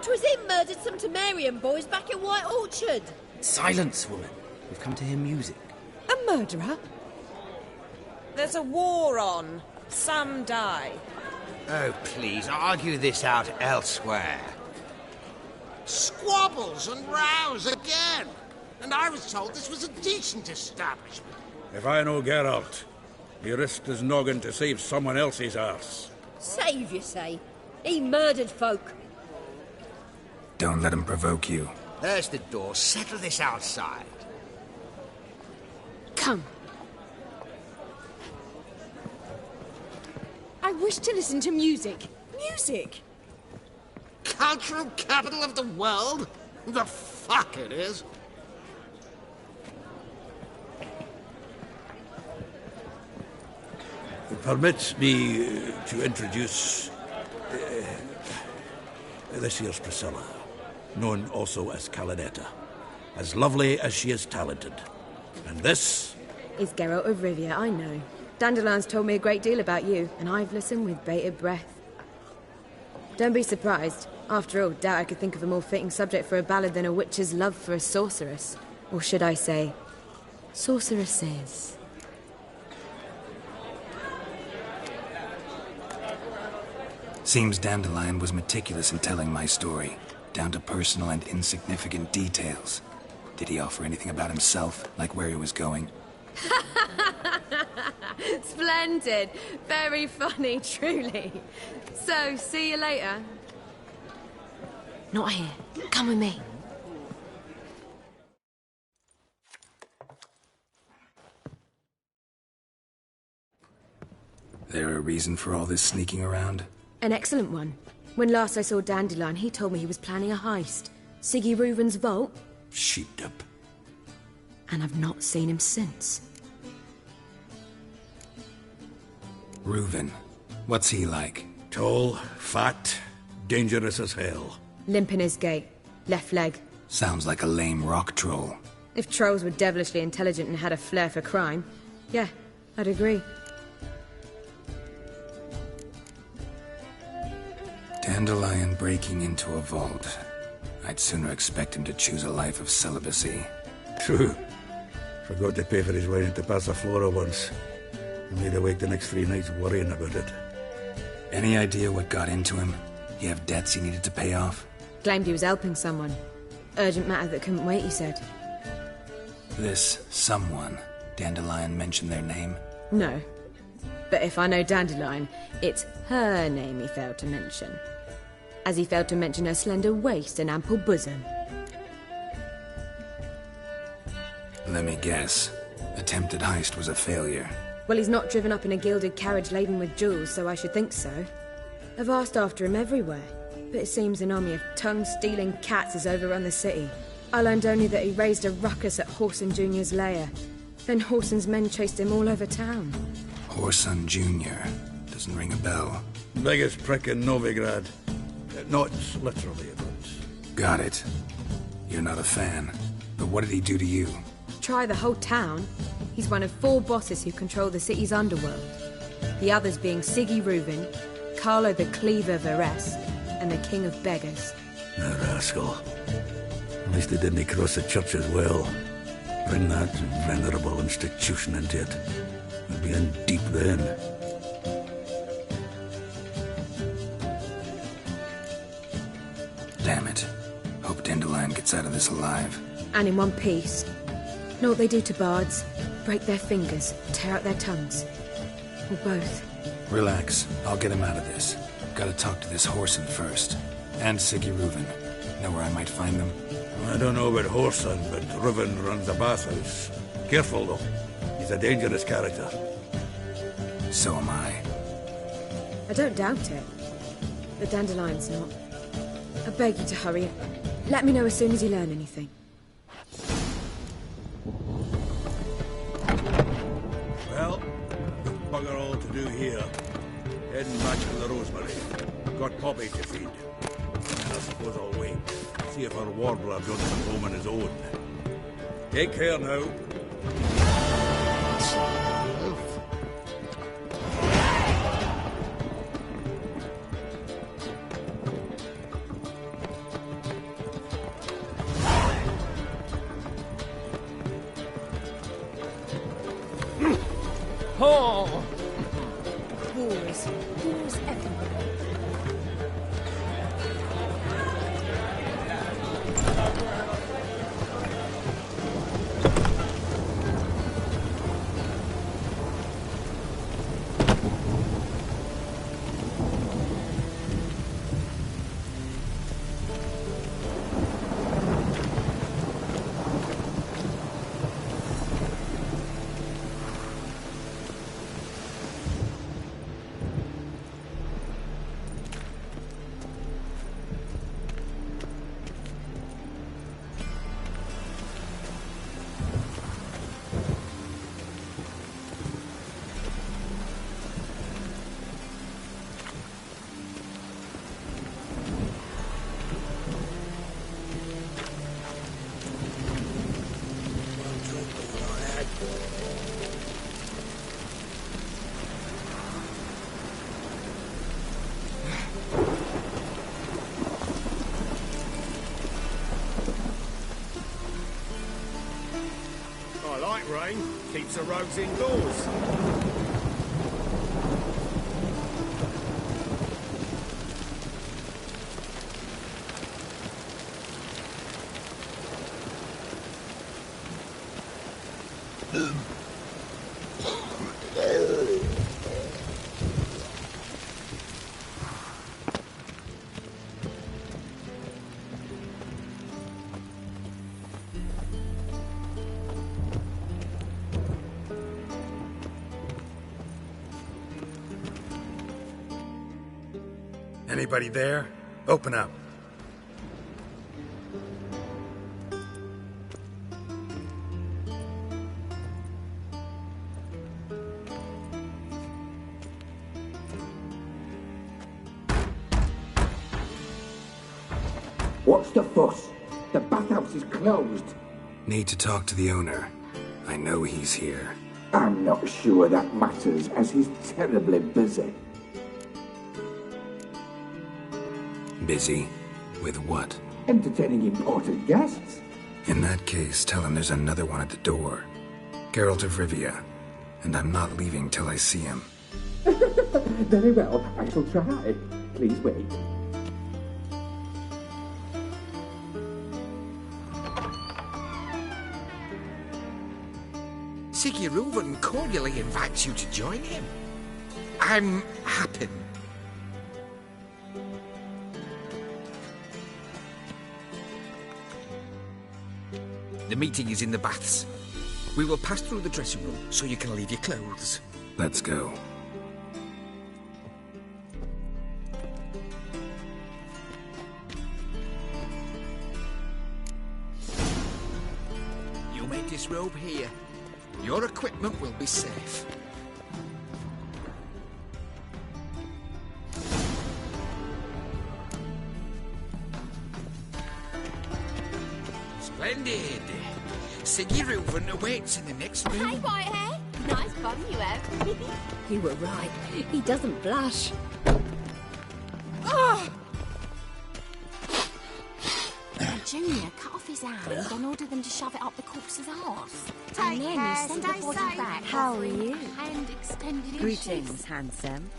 Twas him murdered some Temerian boys back in White Orchard. Silence, woman. We've come to hear music. A murderer? There's a war on. Some die. Oh, please, argue this out elsewhere. Squabbles and rows again. And I was told this was a decent establishment. If I know Geralt, he risked his noggin to save someone else's arse. Save, you say? He murdered folk. Don't let him provoke you. There's the door. Settle this outside. Come. I wish to listen to music. Music! Cultural capital of the world? The fuck it is. Permit me to introduce this here's Priscilla, known also as Caladetta, as lovely as she is talented. And this is Geralt of Rivia, I know. Dandelion's told me a great deal about you, and I've listened with bated breath. Don't be surprised. After all, doubt I could think of a more fitting subject for a ballad than a witch's love for a sorceress. Or should I say, sorceresses. Seems Dandelion was meticulous in telling my story, down to personal and insignificant details. Did he offer anything about himself, like where he was going? Splendid. Very funny, truly. So, see you later. Not here. Come with me. There a reason for all this sneaking around? An excellent one. When last I saw Dandelion, he told me he was planning a heist. Siggy Reuven's vault. sheepdip. And I've not seen him since. Reuven. What's he like? Tall, fat, dangerous as hell. Limp in his gait. Left leg. Sounds like a lame rock troll. If trolls were devilishly intelligent and had a flair for crime, yeah, I'd agree. Dandelion breaking into a vault. I'd sooner expect him to choose a life of celibacy. True. Forgot to pay for his wedding to Passaflora once. He made awake the next 3 nights worrying about it. Any idea what got into him? He have debts he needed to pay off? Claimed he was helping someone. Urgent matter that couldn't wait, he said. This someone, Dandelion mentioned their name? No. But if I know Dandelion, it's her name he failed to mention. As he failed to mention her slender waist and ample bosom. Let me guess. Attempted heist was a failure. Well, he's not driven up in a gilded carriage laden with jewels, so I should think so. I've asked after him everywhere, but it seems an army of tongue-stealing cats has overrun the city. I learned only that he raised a ruckus at Whoreson Jr.'s lair. Then Whoreson's men chased him all over town. Whoreson Jr. Doesn't ring a bell. Biggest prick in Novigrad. Not literally, but... Got it. You're not a fan. But what did he do to you? Try the whole town. He's one of 4 bosses who control the city's underworld. The others being Siggy Reuven, Carlo the Cleaver of Eres, and the King of Beggars. The rascal. At least he didn't cross the church as well. Bring that venerable institution into it. We'll be in deep then. Damn it. Hope Dandelion gets out of this alive. And in one piece. Know what they do to bards? Break their fingers, tear out their tongues. Or both. Relax. I'll get him out of this. Gotta talk to this Whoreson first. And Siggy Reuven. Know where I might find them? I don't know about Whoreson, but Reuven runs a bathhouse. Careful, though. He's a dangerous character. So am I. I don't doubt it. But Dandelion's not. I beg you to hurry. Let me know as soon as you learn anything. Well, bugger all to do here. Heading back to the Rosemary. Got Poppy to feed. And I suppose I'll wait. See if our warbler doesn't come home on his own. Take care now. Oh! Wars everywhere. Rain keeps the rogues indoors. Anybody there? Open up. What's the fuss? The bathhouse is closed. Need to talk to the owner. I know he's here. I'm not sure that matters, as he's terribly busy. Busy? With what? Entertaining important guests. In that case, tell him there's another one at the door. Geralt of Rivia. And I'm not leaving till I see him. Very well, I shall try. Please wait. Siggy Reuven cordially invites you to join him. I'm happy. The meeting is in the baths. We will pass through the dressing room so you can leave your clothes. Let's go. You may disrobe here. Your equipment will be safe. Splendid. Siggy Reuven awaits in the next room. Hey, Whitehair. Nice bum you have. You were right. He doesn't blush. Oh! Junior cut off his hand and ordered them to shove it up the corpse's arse. And then he sent the body back. How are you? Hand extended in Greetings, sheath. handsome.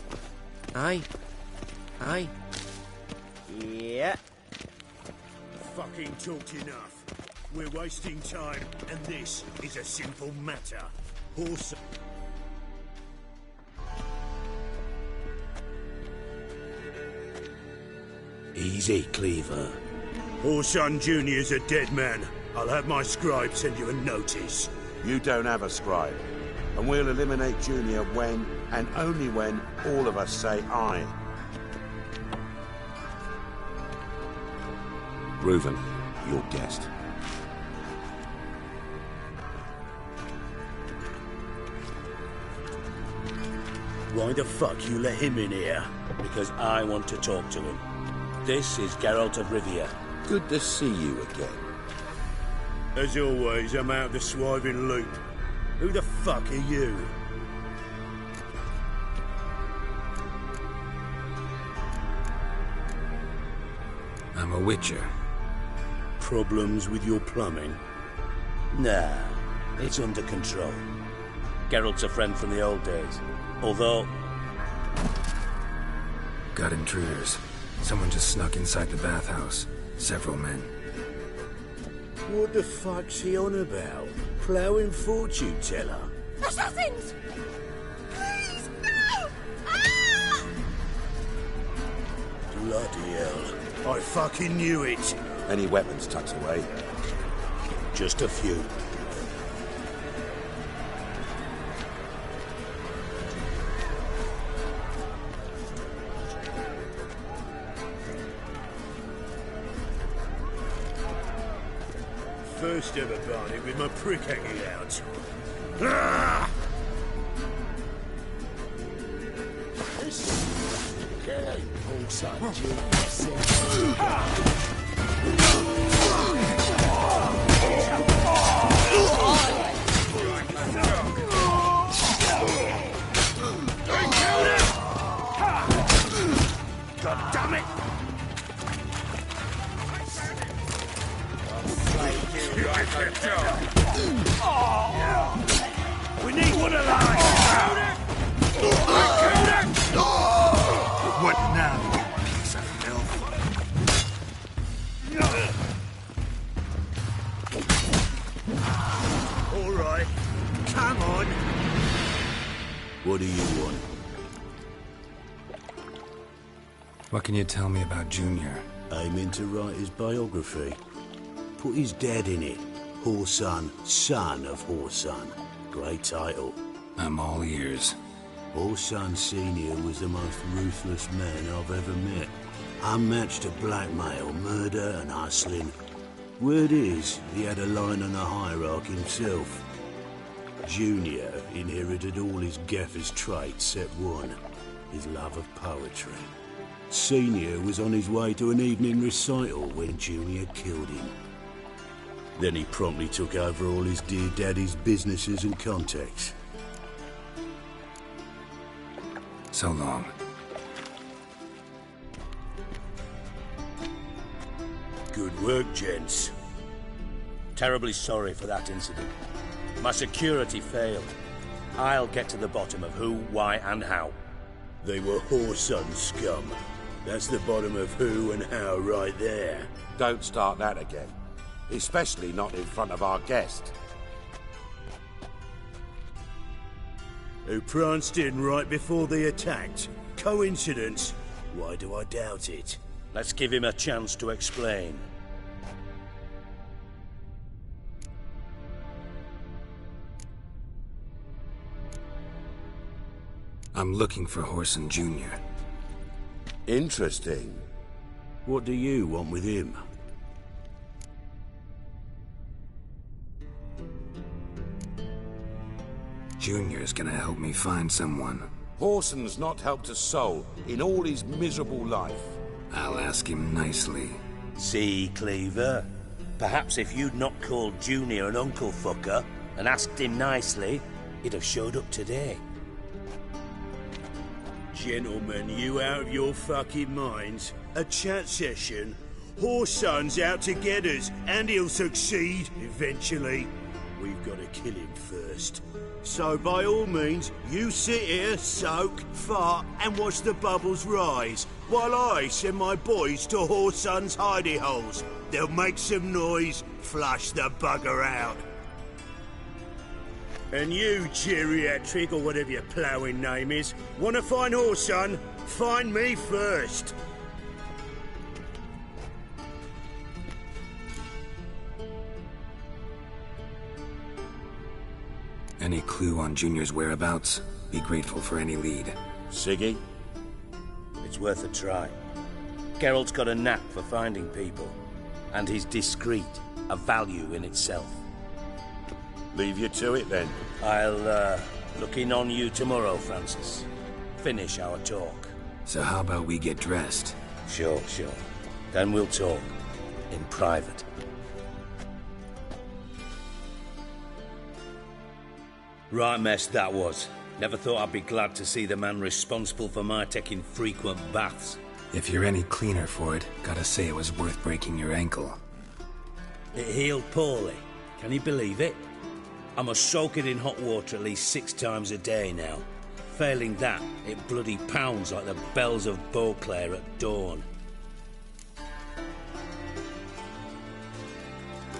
Aye. Aye. Yeah. Fucking talked enough. We're wasting time, and this is a simple matter. Horse... Easy, Cleaver. Orson Jr.'s a dead man. I'll have my scribe send you a notice. You don't have a scribe. And we'll eliminate Junior when, and only when, all of us say aye. Reuven, your guest. Why the fuck you let him in here? Because I want to talk to him. This is Geralt of Rivia. Good to see you again. As always, I'm out the swiving loop. Who the fuck are you? I'm a witcher. Problems with your plumbing? Nah, it's under control. Geralt's a friend from the old days. Although... Got intruders. Someone just snuck inside the bathhouse. Several men. What the fuck's he on about? Ploughing fortune teller? Assassins! Please, no! Ah! Bloody hell. I fucking knew it. Any weapons tucked away? Just a few. First ever party with my prick hanging out. Ah! God damn it! We need one alive! What now, you piece of filth? All right, come on. What do you want? What can you tell me about Junior? Aiming to write his biography. Put his dad in it. Horson, son of Horson. Great title. I'm all ears. Horson Sr. was the most ruthless man I've ever met. Unmatched at blackmail, murder and hustling. Word is, he had a line on the hierarchy himself. Junior inherited all his gaffer's traits except one, his love of poetry. Senior was on his way to an evening recital when Junior killed him. Then he promptly took over all his dear daddy's businesses and contacts. So long. Good work, gents. Terribly sorry for that incident. My security failed. I'll get to the bottom of who, why, and how. They were Horson scum. That's the bottom of who and how right there. Don't start that again. Especially not in front of our guest. Who pranced in right before they attacked. Coincidence? Why do I doubt it? Let's give him a chance to explain. I'm looking for Whoreson Jr. Interesting. What do you want with him? Junior's gonna help me find someone. Whoreson's not helped a soul in all his miserable life. I'll ask him nicely. See, Cleaver? Perhaps if you'd not called Junior an uncle fucker and asked him nicely, he'd have showed up today. Gentlemen, you out of your fucking minds? A chat session? Whoreson's out to get us, and he'll succeed eventually. We've got to kill him first. So by all means, you sit here, soak, fart, and watch the bubbles rise, while I send my boys to Whoreson's hidey holes. They'll make some noise, flush the bugger out. And you, geriatric, or whatever your ploughing name is, want to find Whoreson? Find me first. Any clue on Junior's whereabouts? Be grateful for any lead. Siggy? It's worth a try. Geralt's got a knack for finding people, and he's discreet, a value in itself. Leave you to it, then. I'll, look in on you tomorrow, Francis. Finish our talk. So how about we get dressed? Sure. Then we'll talk. In private. Right mess that was. Never thought I'd be glad to see the man responsible for my taking frequent baths. If you're any cleaner for it, gotta say it was worth breaking your ankle. It healed poorly. Can you believe it? I must soak it in hot water at least 6 times a day now. Failing that, it bloody pounds like the bells of Beauclair at dawn.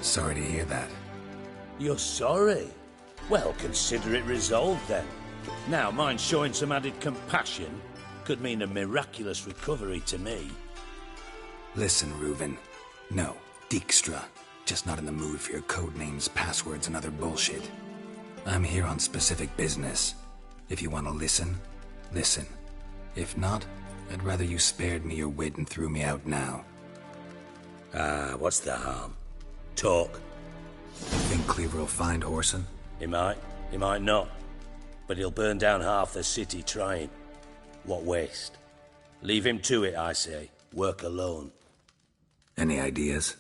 Sorry to hear that. You're sorry? Well, consider it resolved then. Now, mind showing some added compassion could mean a miraculous recovery to me. Listen, Reuven. No, Dijkstra. Just not in the mood for your code names, passwords, and other bullshit. I'm here on specific business. If you want to listen, listen. If not, I'd rather you spared me your wit and threw me out now. What's the harm? Talk. Think Cleaver will find Whoreson? He might not. But he'll burn down half the city trying. What waste. Leave him to it, I say. Work alone. Any ideas?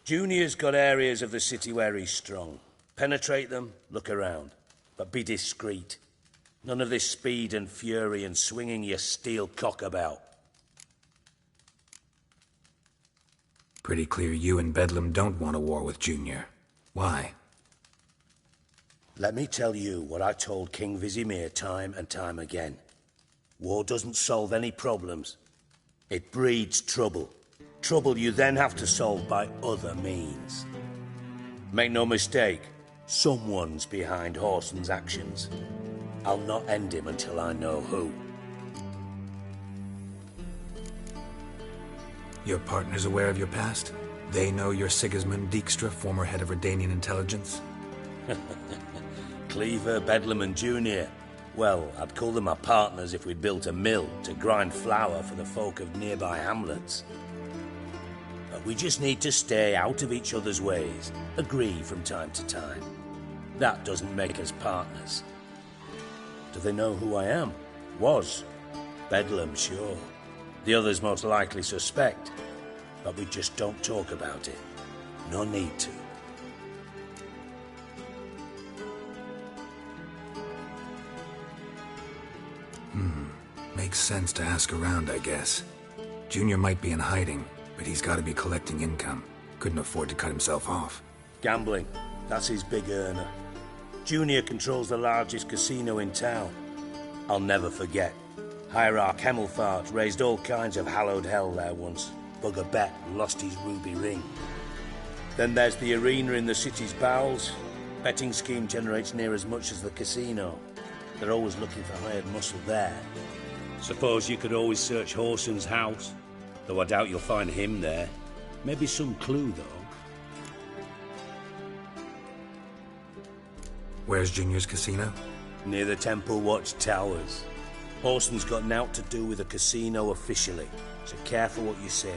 Junior's got areas of the city where he's strong. Penetrate them, look around. But be discreet. None of this speed and fury and swinging your steel cock about. Pretty clear you and Bedlam don't want a war with Junior. Why? Let me tell you what I told King Vizimir time and time again. War doesn't solve any problems. It breeds trouble. Trouble you then have to solve by other means. Make no mistake, someone's behind Whoreson's actions. I'll not end him until I know who. Your partner's aware of your past? They know you're Sigismund Dijkstra, former head of Redanian intelligence? Cleaver, Bedlam and Junior. Well, I'd call them my partners if we'd built a mill to grind flour for the folk of nearby hamlets. But we just need to stay out of each other's ways, agree from time to time. That doesn't make us partners. Do they know who I am? Was. Bedlam, sure. The others most likely suspect. But we just don't talk about it. No need to. Makes sense to ask around, I guess. Junior might be in hiding, but he's got to be collecting income. Couldn't afford to cut himself off. Gambling. That's his big earner. Junior controls the largest casino in town. I'll never forget. Hierarch Hemmelfart raised all kinds of hallowed hell there once. Bugger bet and lost his ruby ring. Then there's the arena in the city's bowels. Betting scheme generates near as much as the casino. They're always looking for hired muscle there. Suppose you could always search Whoreson's house, though I doubt you'll find him there. Maybe some clue, though. Where's Junior's casino? Near the Temple Watch Towers. Horson's got nought to do with the casino officially, so careful what you say.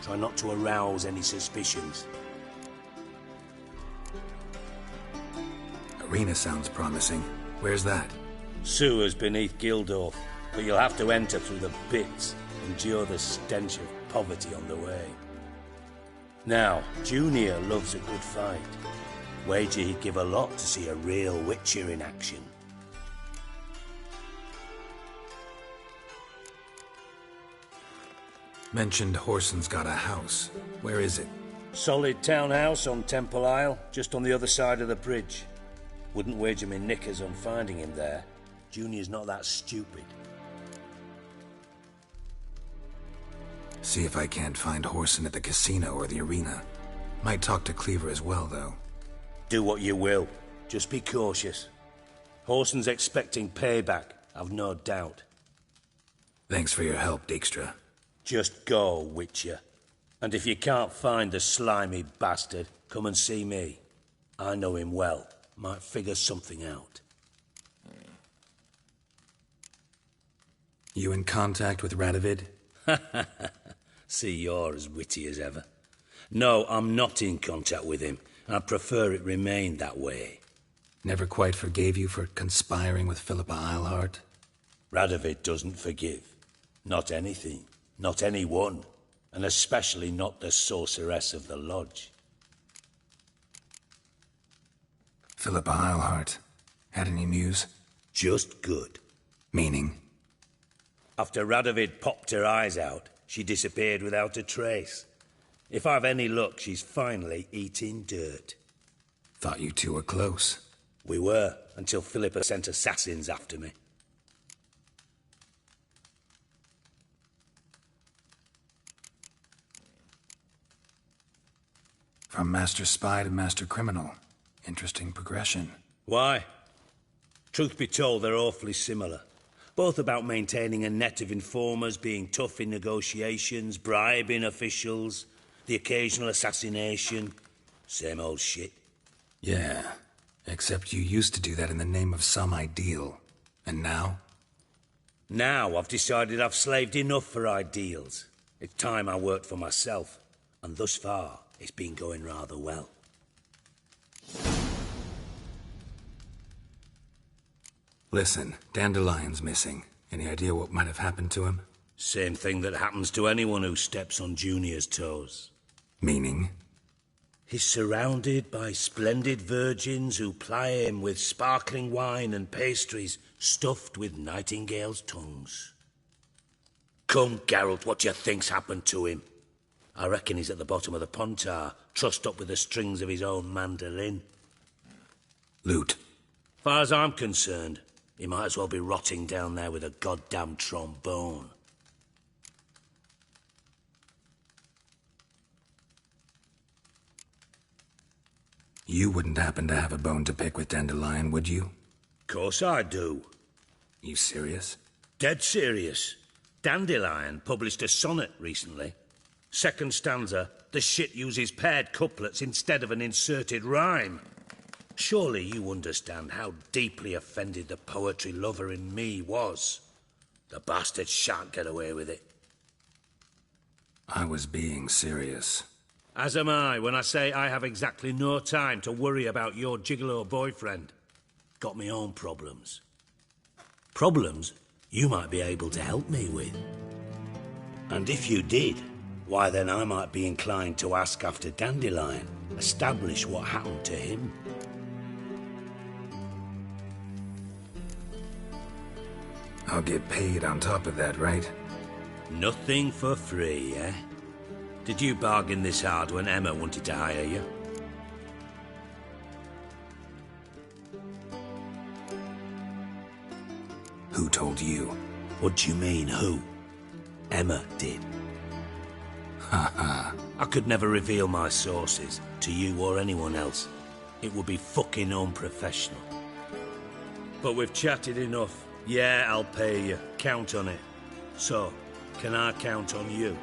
Try not to arouse any suspicions. Arena sounds promising. Where's that? Sewers beneath Gildorf, but you'll have to enter through the pits, endure the stench of poverty on the way. Now, Junior loves a good fight. Wager he'd give a lot to see a real Witcher in action. Mentioned Horson's got a house. Where is it? Solid townhouse on Temple Isle, just on the other side of the bridge. Wouldn't wager me knickers on finding him there. Junior's not that stupid. See if I can't find Horson at the casino or the arena. Might talk to Cleaver as well, though. Do what you will. Just be cautious. Horson's expecting payback, I've no doubt. Thanks for your help, Dijkstra. Just go, Witcher. And if you can't find the slimy bastard, come and see me. I know him well. Might figure something out. You in contact with Radovid? See, you're as witty as ever. No, I'm not in contact with him. I prefer it remained that way. Never quite forgave you for conspiring with Philippa Eilhart? Radovid doesn't forgive. Not anything. Not anyone. And especially not the sorceress of the lodge. Philippa Eilhart. Had any news? Just good. Meaning? After Radovid popped her eyes out, she disappeared without a trace. If I've any luck, she's finally eating dirt. Thought you two were close. We were, until Philippa sent assassins after me. From master spy to master criminal. Interesting progression. Why? Truth be told, they're awfully similar. Both about maintaining a net of informers, being tough in negotiations, bribing officials, the occasional assassination. Same old shit. Yeah, except you used to do that in the name of some ideal. And now? Now I've decided I've slaved enough for ideals. It's time I worked for myself. And thus far, it's been going rather well. Listen, Dandelion's missing. Any idea what might have happened to him? Same thing that happens to anyone who steps on Junior's toes. Meaning? He's surrounded by splendid virgins who ply him with sparkling wine and pastries stuffed with nightingales' tongues. Come, Geralt, what do you think's happened to him? I reckon he's at the bottom of the Pontar, trussed up with the strings of his own mandolin. Loot. Far as I'm concerned, he might as well be rotting down there with a goddamn trombone. You wouldn't happen to have a bone to pick with Dandelion, would you? Course I do. You serious? Dead serious. Dandelion published a sonnet recently. Second stanza, the shit uses paired couplets instead of an inserted rhyme. Surely you understand how deeply offended the poetry lover in me was. The bastard shan't get away with it. I was being serious. As am I when I say I have exactly no time to worry about your gigolo boyfriend. Got me own problems. Problems you might be able to help me with. And if you did, why then I might be inclined to ask after Dandelion, establish what happened to him. I'll get paid on top of that, right? Nothing for free, eh? Did you bargain this hard when Emma wanted to hire you? Who told you? What do you mean, who? Emma did. Ha. I could never reveal my sources to you or anyone else. It would be fucking unprofessional. But we've chatted enough. Yeah, I'll pay you. Count on it. So, can I count on you?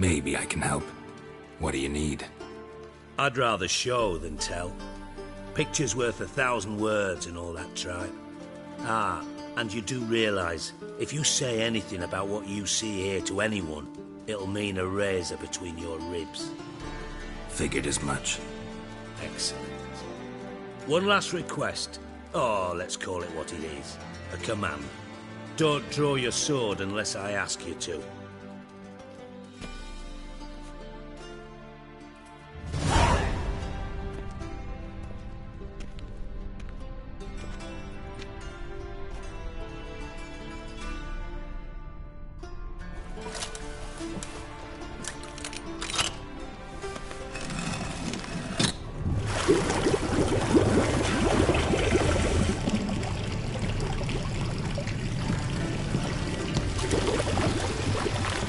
Maybe I can help. What do you need? I'd rather show than tell. Picture's worth 1,000 words and all that tripe. Ah, and you do realise, if you say anything about what you see here to anyone, it'll mean a razor between your ribs. Figured as much. Excellent. One last request. Oh, let's call it what it is. A command. Don't draw your sword unless I ask you to.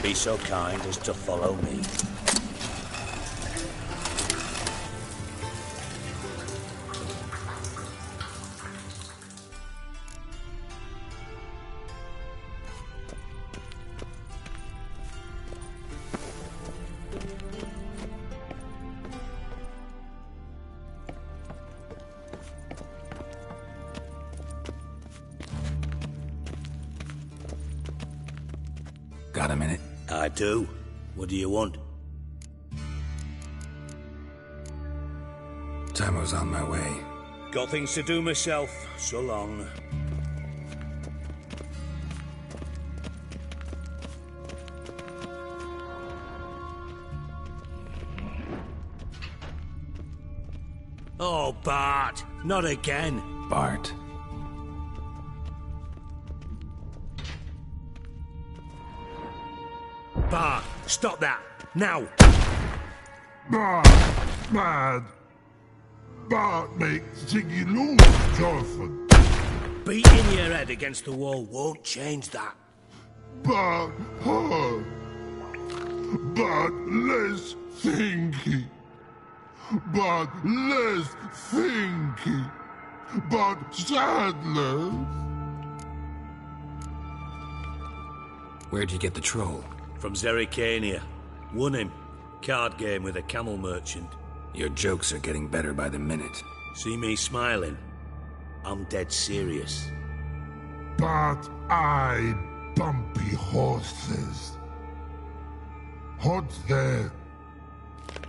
Be so kind as to follow me. Got a minute? I do. What do you want? Time's on my way. Got things to do myself. So long. Oh, Bart! Not again! Bart. Bart, stop that! Now! Bart, bad. Bart makes Ziggy lose, Jonathan. Beating your head against the wall won't change that. Bart hurt. Bart less thinky. Bart less thinky. Bart sadness. Where'd you get the troll? From Zerrikania. Won him. Card game with a camel merchant. Your jokes are getting better by the minute. See me smiling? I'm dead serious. But I bumpy horses. Hot there.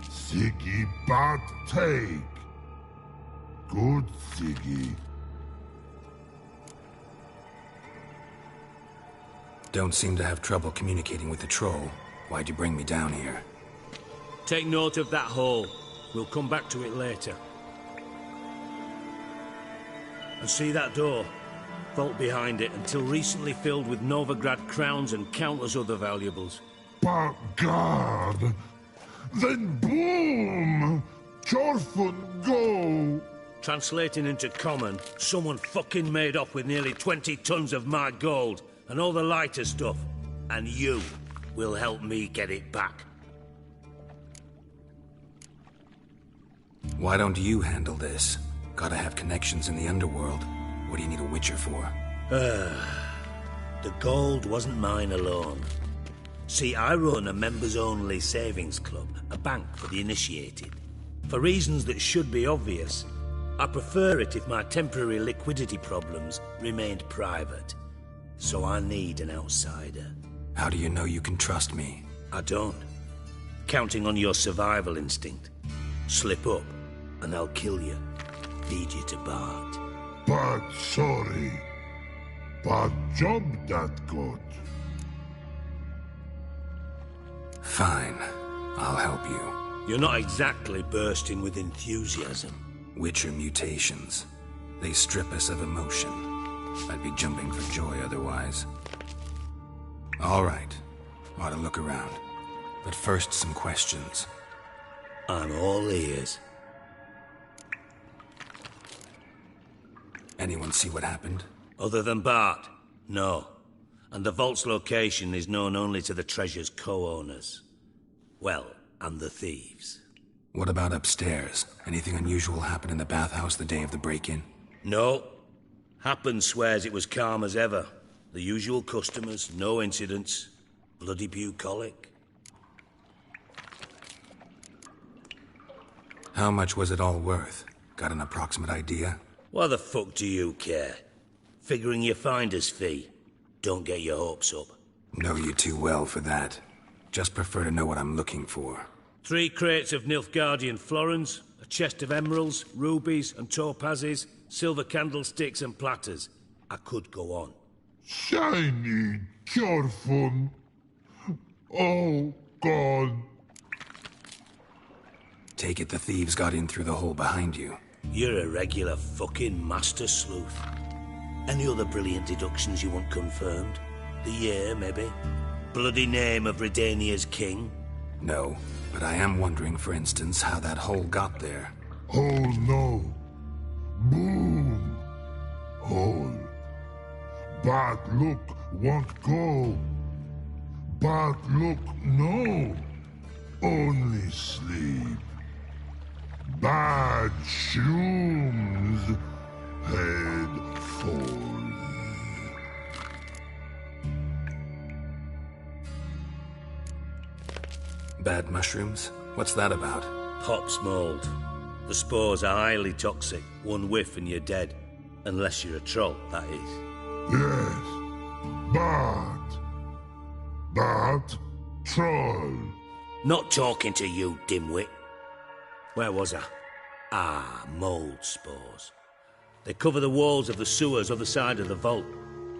Ziggy Bart take. Good Ziggy. Don't seem to have trouble communicating with the troll. Why'd you bring me down here? Take note of that hole. We'll come back to it later. And see that door? Vault behind it, until recently filled with Novigrad crowns and countless other valuables. But God! Then boom! Chorfun go! Translating into common, someone fucking made off with nearly 20 tons of my gold, and all the lighter stuff. And you will help me get it back. Why don't you handle this? Gotta have connections in the underworld. What do you need a witcher for? The gold wasn't mine alone. See, I run a members-only savings club, a bank for the initiated. For reasons that should be obvious, I prefer it if my temporary liquidity problems remained private. So I need an outsider. How do you know you can trust me? I don't. Counting on your survival instinct. Slip up, and I'll kill you. Feed you to Bart. But sorry. But job that good. Fine. I'll help you. You're not exactly bursting with enthusiasm. Witcher mutations. They strip us of emotion. I'd be jumping for joy otherwise. All right. Ought to look around. But first, some questions. I'm all ears. Anyone see what happened? Other than Bart? No. And the vault's location is known only to the treasure's co-owners. Well, and the thieves. What about upstairs? Anything unusual happen in the bathhouse the day of the break-in? No. Happen swears it was calm as ever. The usual customers, no incidents. Bloody bucolic. How much was it all worth? Got an approximate idea? Why the fuck do you care? Figuring your finder's fee. Don't get your hopes up. Know you too well for that. Just prefer to know what I'm looking for. 3 crates of Nilfgaardian florins, a chest of emeralds, rubies and topazes, silver candlesticks and platters. I could go on. Shiny, careful. Oh, God. Take it the thieves got in through the hole behind you. You're a regular fucking master sleuth. Any other brilliant deductions you want confirmed? The year, maybe? Bloody name of Redania's king? No, but I am wondering, for instance, how that hole got there. Oh, no. Boom. Hole. Bad look won't go. Bad look, no. Only sleep. Bad shrooms. Head falls. Bad mushrooms? What's that about? Pops mold. The spores are highly toxic. One whiff and you're dead. Unless you're a troll, that is. Yes. Bad. Bad troll. Not talking to you, dimwit. Where was I? Ah, mold spores. They cover the walls of the sewers other side of the vault.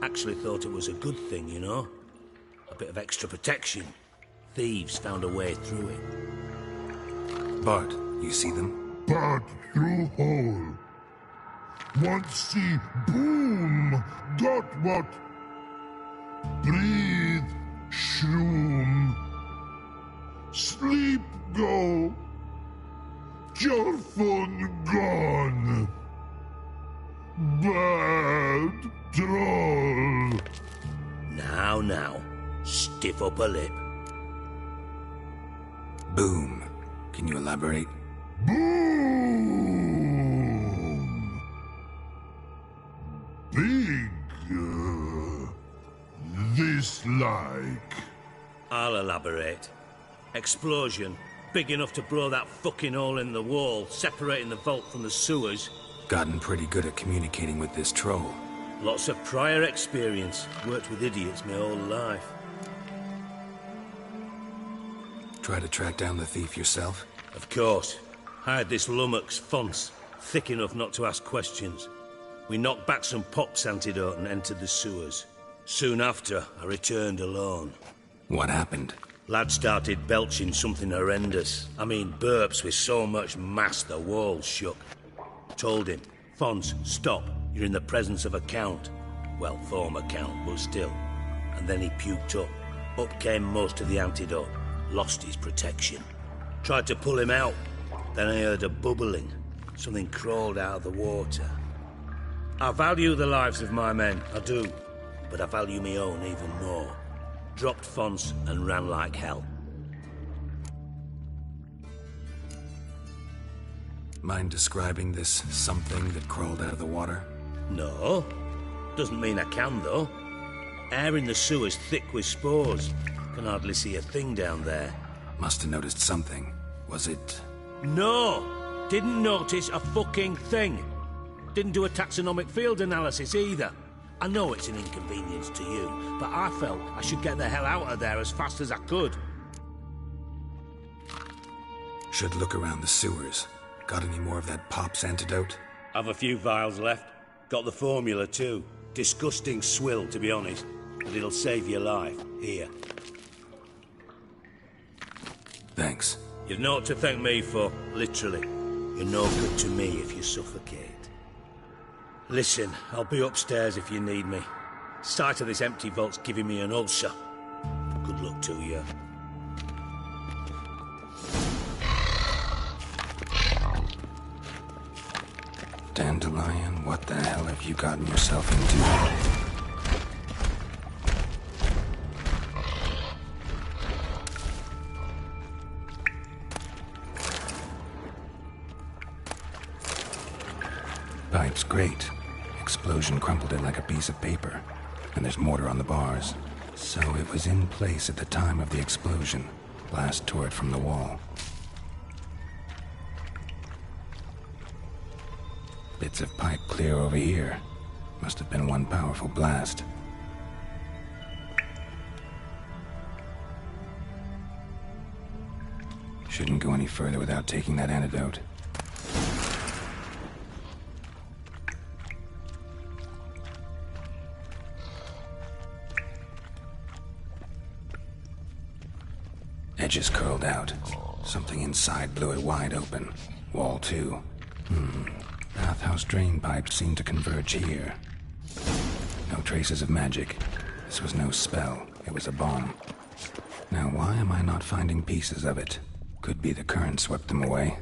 Actually thought it was a good thing, you know? A bit of extra protection. Thieves found a way through it. Bart, you see them? Bad through hole. Want see boom. Got what? Breathe. Shroom. Sleep go. Careful gone. Bad troll. Now. Stiff up a lip. Boom. Can you elaborate? Boom. Big. This like. I'll elaborate. Explosion. Big enough to blow that fucking hole in the wall, separating the vault from the sewers. Gotten pretty good at communicating with this troll. Lots of prior experience. Worked with idiots my whole life. Try to track down the thief yourself? Of course. Hired this lummox, Fons, thick enough not to ask questions. We knocked back some Pop's antidote and entered the sewers. Soon after, I returned alone. What happened? Lad started belching something horrendous. I mean, burps with so much mass the walls shook. Told him, Fons, stop. You're in the presence of a count. Well, former count, but still. And then he puked up. Up came most of the antidote. Lost his protection. Tried to pull him out. Then I heard a bubbling. Something crawled out of the water. I value the lives of my men, I do. But I value my own even more. Dropped Fons and ran like hell. Mind describing this something that crawled out of the water? No. Doesn't mean I can, though. Air in the sewer's thick with spores. Can hardly see a thing down there. Must have noticed something. Was it... No! Didn't notice a fucking thing. Didn't do a taxonomic field analysis either. I know it's an inconvenience to you, but I felt I should get the hell out of there as fast as I could. Should look around the sewers. Got any more of that Pop's antidote? I've a few vials left. Got the formula too. Disgusting swill, to be honest. But it'll save your life. Here. Thanks. You've naught to thank me for, literally. You're no good to me if you suffocate. Listen, I'll be upstairs if you need me. Sight of this empty vault's giving me an ulcer. Good luck to you. Dandelion, what the hell have you gotten yourself into? Pipe's great. Explosion crumpled it like a piece of paper. And there's mortar on the bars. So it was in place at the time of the explosion. Blast tore it from the wall. Bits of pipe clear over here. Must have been one powerful blast. Shouldn't go any further without taking that antidote. Edges curled out. Something inside blew it wide open. Wall too. Bathhouse drain pipes seem to converge here. No traces of magic. This was no spell. It was a bomb. Now why am I not finding pieces of it? Could be the current swept them away.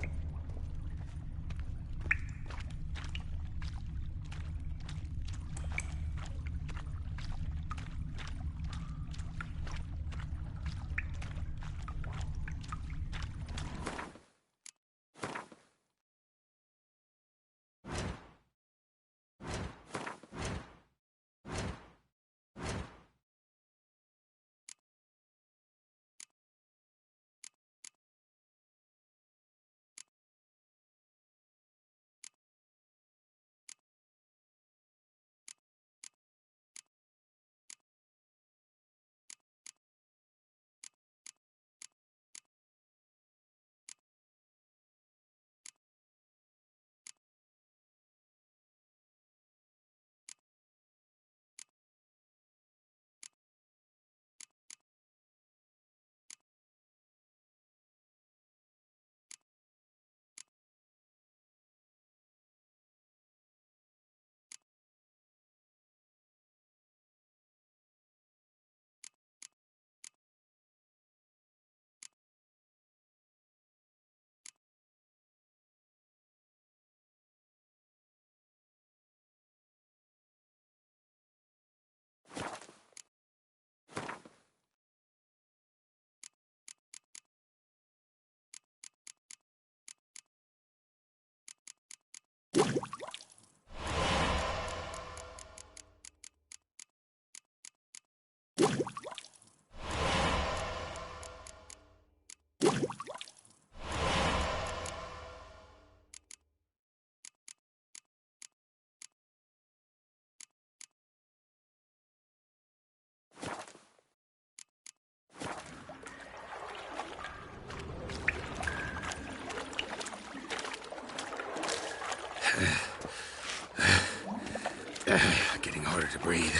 Getting harder to breathe.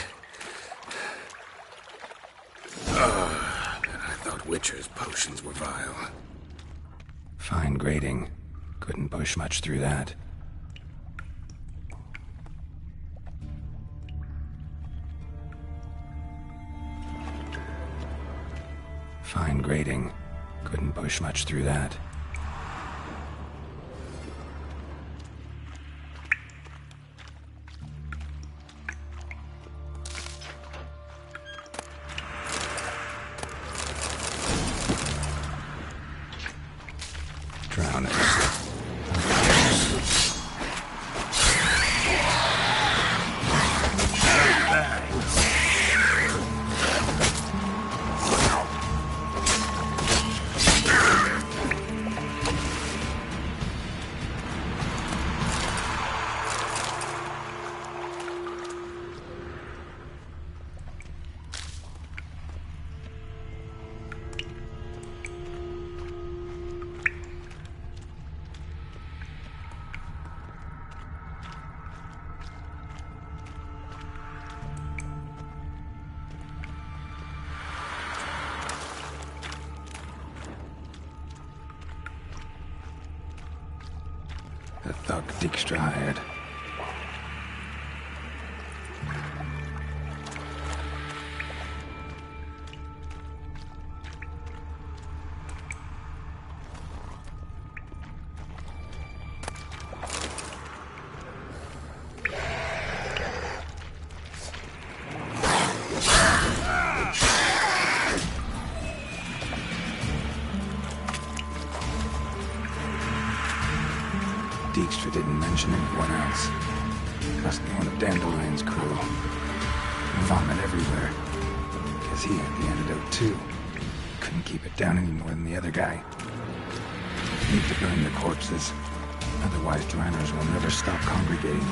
I thought Witcher's potions were vile. Fine grating. Couldn't push much through that. Fine grating. Couldn't push much through that. The thug Dijkstra hired. Dijkstra didn't mention anyone else. Must be one of Dandelion's crew. Vomit everywhere. Guess he had the antidote too. Couldn't keep it down any more than the other guy. Need to burn the corpses. Otherwise, Draenors will never stop congregating.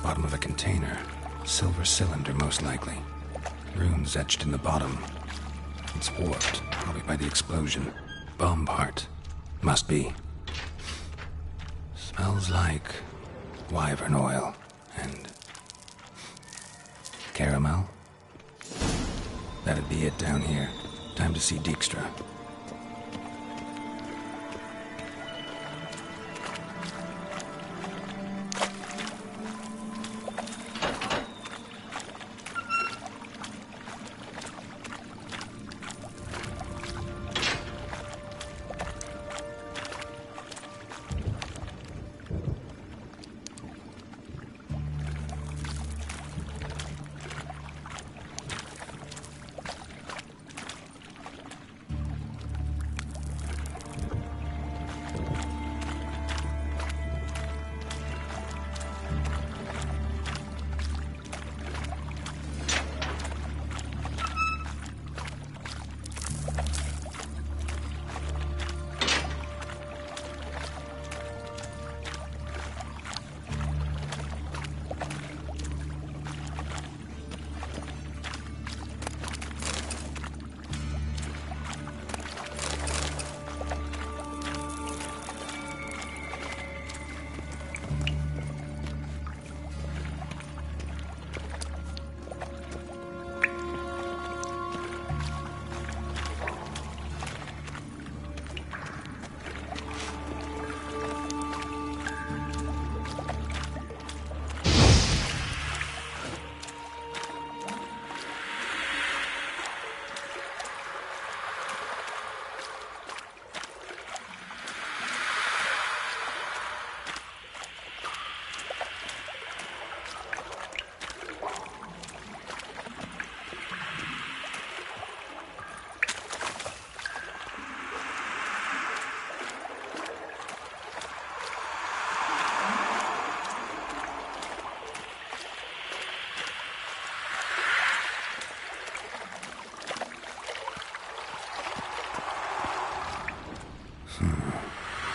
Bottom of a container. Silver cylinder, most likely. Runes etched in the bottom. It's warped, probably by the explosion. Bomb part. Must be. Smells like wyvern oil and caramel. That'd be it down here. Time to see Dijkstra.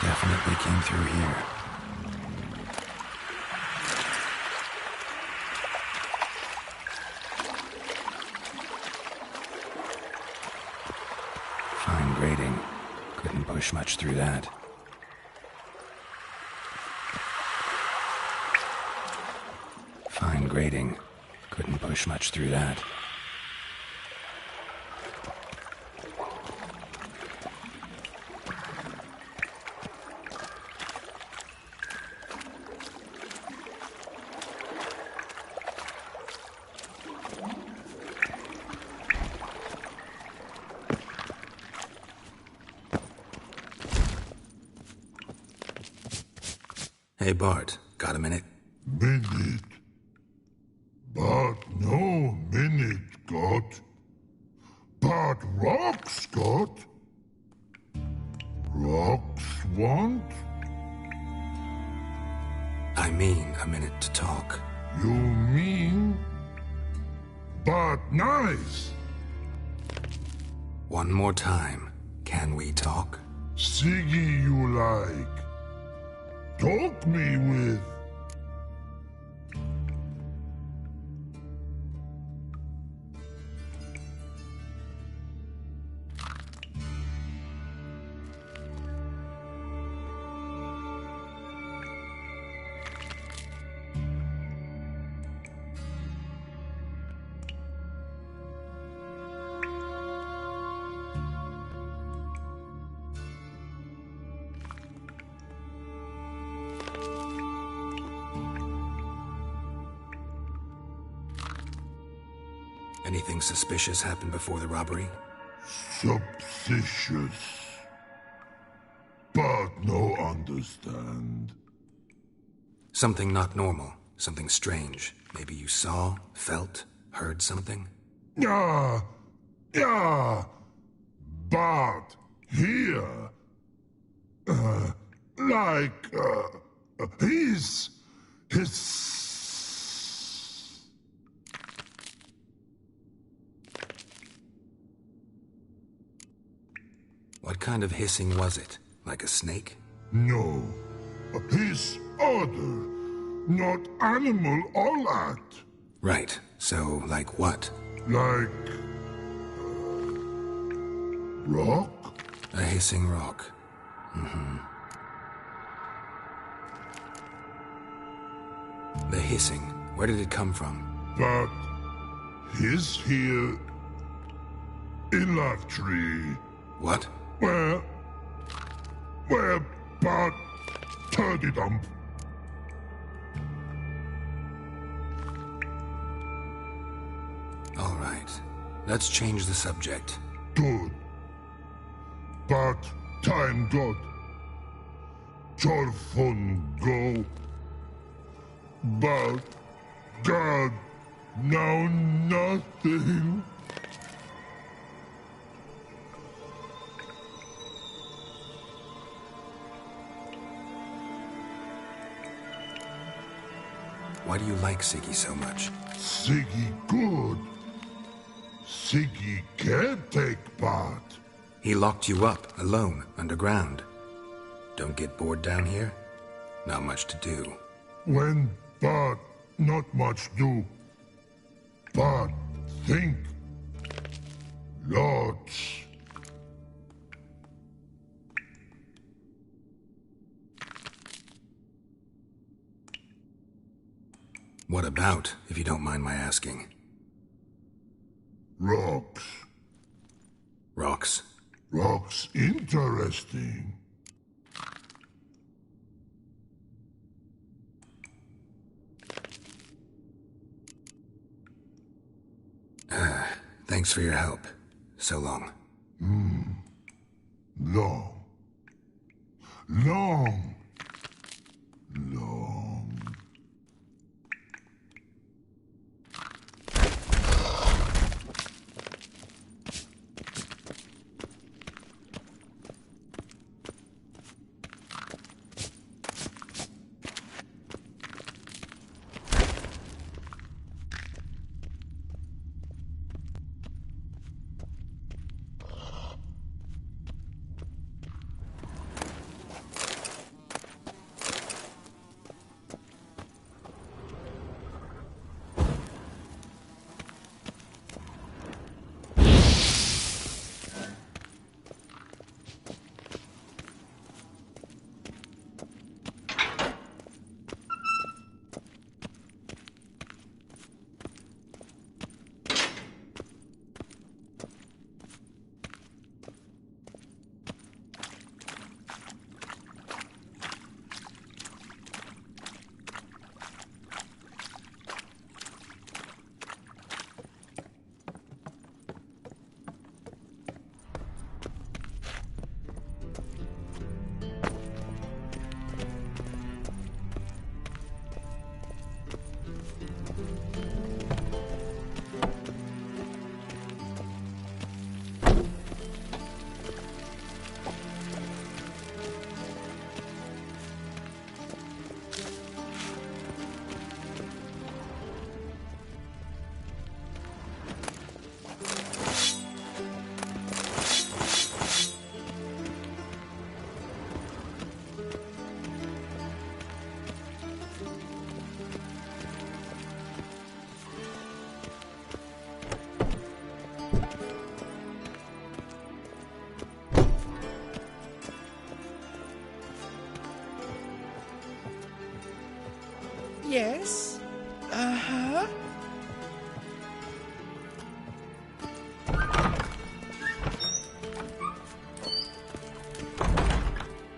Definitely came through here. Fine grating. Couldn't push much through that. Fine grating. Couldn't push much through that. Hey, Bart, got a minute? Minute. But no minute got. But rocks got. Rocks want? I mean a minute to talk. You mean? But nice. One more time. Can we talk? Siggy you like. Talk me with. Anything suspicious happened before the robbery? Suspicious. But no understand. Something not normal. Something strange. Maybe you saw, felt, heard something? Yeah. But here... his... What kind of hissing was it? Like a snake? No. His other. Not animal all at. Right. So, like what? Like... rock? A hissing rock. Mm-hmm. The hissing. Where did it come from? But... his here... in life tree. What? Where, but, turdy dump. All right. Let's change the subject. Good. But, time God. Torfon go. But, God, now nothing. Why do you like Siggy so much? Siggy good. Siggy can't take part. He locked you up, alone, underground. Don't get bored down here? Not much to do. When, but, not much do. But, think. Lots. What about, if you don't mind my asking? Rocks. Rocks? Rocks interesting. Thanks for your help. So long. Long. Long. Yes? Uh-huh.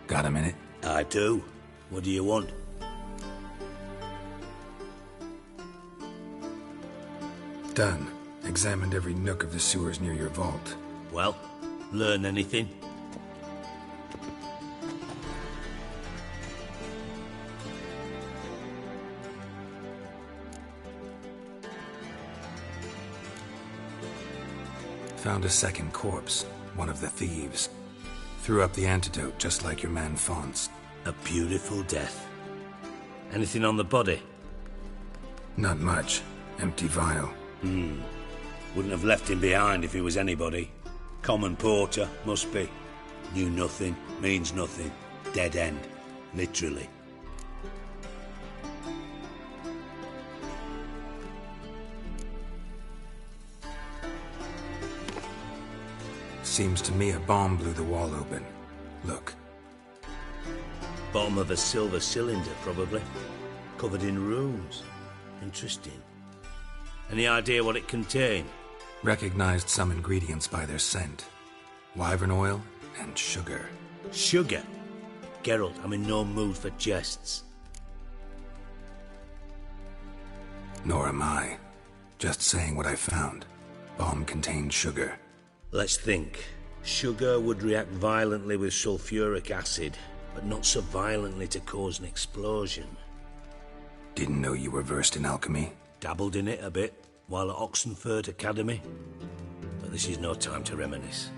Got a minute? I do. What do you want? Done. Examined every nook of the sewers near your vault. Well, learn anything? Found a second corpse, one of the thieves. Threw up the antidote just like your man Fonz. A beautiful death. Anything on the body? Not much. Empty vial. Wouldn't have left him behind if he was anybody. Common porter, must be. Knew nothing, means nothing. Dead end. Literally. Seems to me a bomb blew the wall open. Look. Bottom of a silver cylinder, probably. Covered in runes. Interesting. Any idea what it contained? Recognized some ingredients by their scent. Wyvern oil and sugar. Sugar? Geralt, I'm in no mood for jests. Nor am I. Just saying what I found. Bomb contained sugar. Let's think. Sugar would react violently with sulfuric acid, but not so violently to cause an explosion. Didn't know you were versed in alchemy. Dabbled in it a bit, while at Oxenford Academy. But this is no time to reminisce.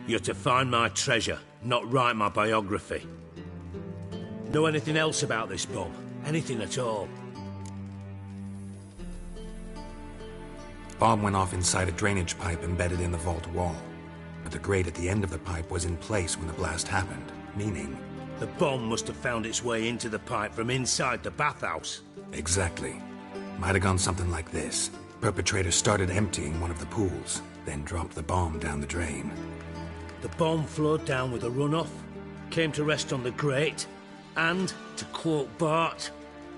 You're to find my treasure, not write my biography. Know anything else about this bomb? Anything at all? Bomb went off inside a drainage pipe embedded in the vault wall. But the grate at the end of the pipe was in place when the blast happened, meaning... The bomb must have found its way into the pipe from inside the bathhouse. Exactly. Might have gone something like this. Perpetrator started emptying one of the pools, then dropped the bomb down the drain. The bomb flowed down with a runoff, came to rest on the grate, and, to quote Bart,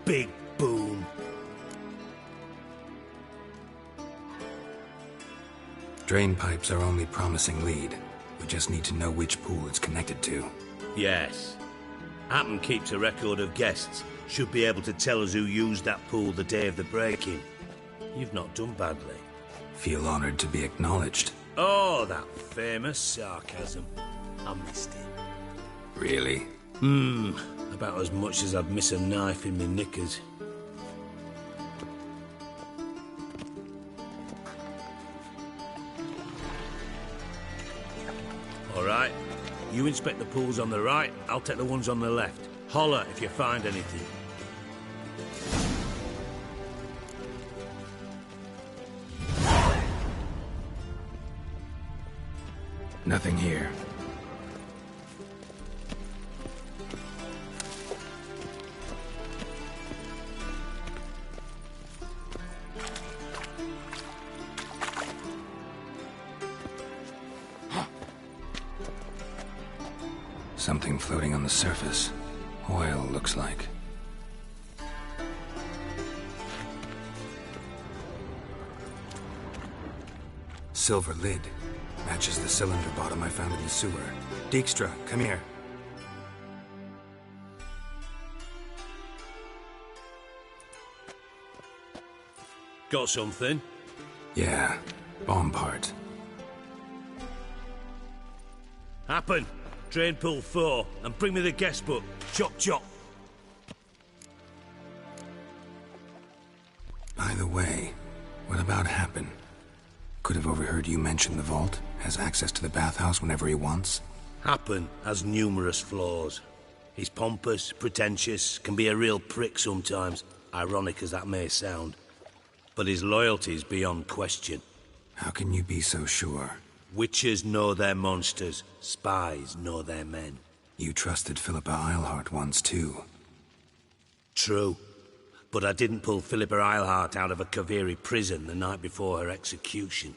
big boom. Drain pipes are only promising lead. We just need to know which pool it's connected to. Yes. Happen keeps a record of guests. Should be able to tell us who used that pool the day of the break-in. You've not done badly. Feel honored to be acknowledged. Oh, that famous sarcasm. I missed it. Really? About as much as I'd miss a knife in my knickers. All right. You inspect the pools on the right, I'll take the ones on the left. Holler if you find anything. Nothing here. Something floating on the surface. Oil, looks like. Silver lid. Matches the cylinder bottom I found in the sewer. Dijkstra, come here. Got something? Yeah, bomb part. Happen. Drain pool 4, and bring me the guest book. Chop, chop. By the way, what about Happen? Could have overheard you mention the vault. Has access to the bathhouse whenever he wants. Happen has numerous flaws. He's pompous, pretentious, can be a real prick sometimes, ironic as that may sound. But his loyalty's beyond question. How can you be so sure? Witches know their monsters. Spies know their men. You trusted Philippa Eilhart once, too. True. But I didn't pull Philippa Eilhart out of a Kaviri prison the night before her execution.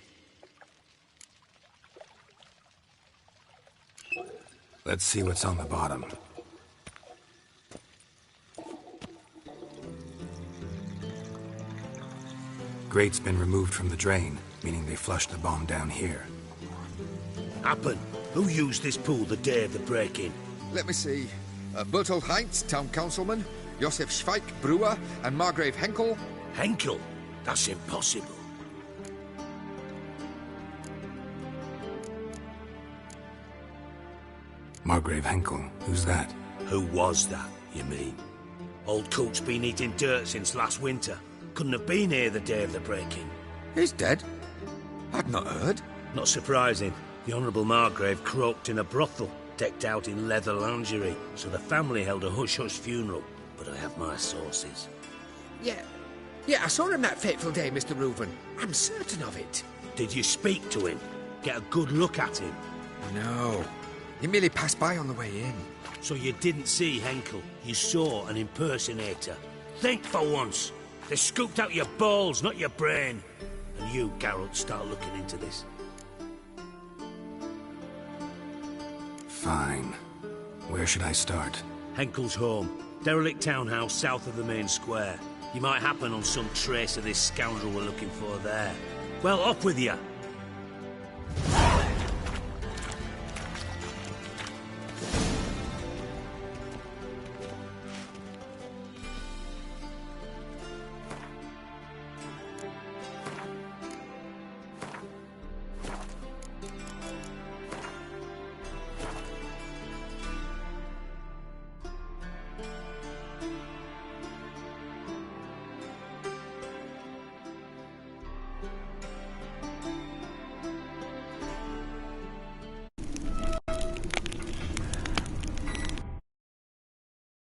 Let's see what's on the bottom. Grate's been removed from the drain, meaning they flushed the bomb down here. Happen. Who used this pool the day of the break-in? Let me see. Bertolt Heinz, town councilman, Josef Schweik, brewer, and Margrave Henkel. Henkel? That's impossible. Margrave Henkel. Who's that? Who was that, you mean? Old Coot's been eating dirt since last winter. Couldn't have been here the day of the break-in. He's dead? I'd not heard. Not surprising. The Honourable Margrave croaked in a brothel, decked out in leather lingerie, so the family held a hush-hush funeral. But I have my sources. Yeah, I saw him that fateful day, Mr. Reuven. I'm certain of it. Did you speak to him? Get a good look at him? No. He merely passed by on the way in. So you didn't see Henkel. You saw an impersonator. Think for once. They scooped out your balls, not your brain. And you, Geralt, start looking into this. Fine. Where should I start? Henkel's home. Derelict townhouse south of the main square. You might happen on some trace of this scoundrel we're looking for there. Well, up with you.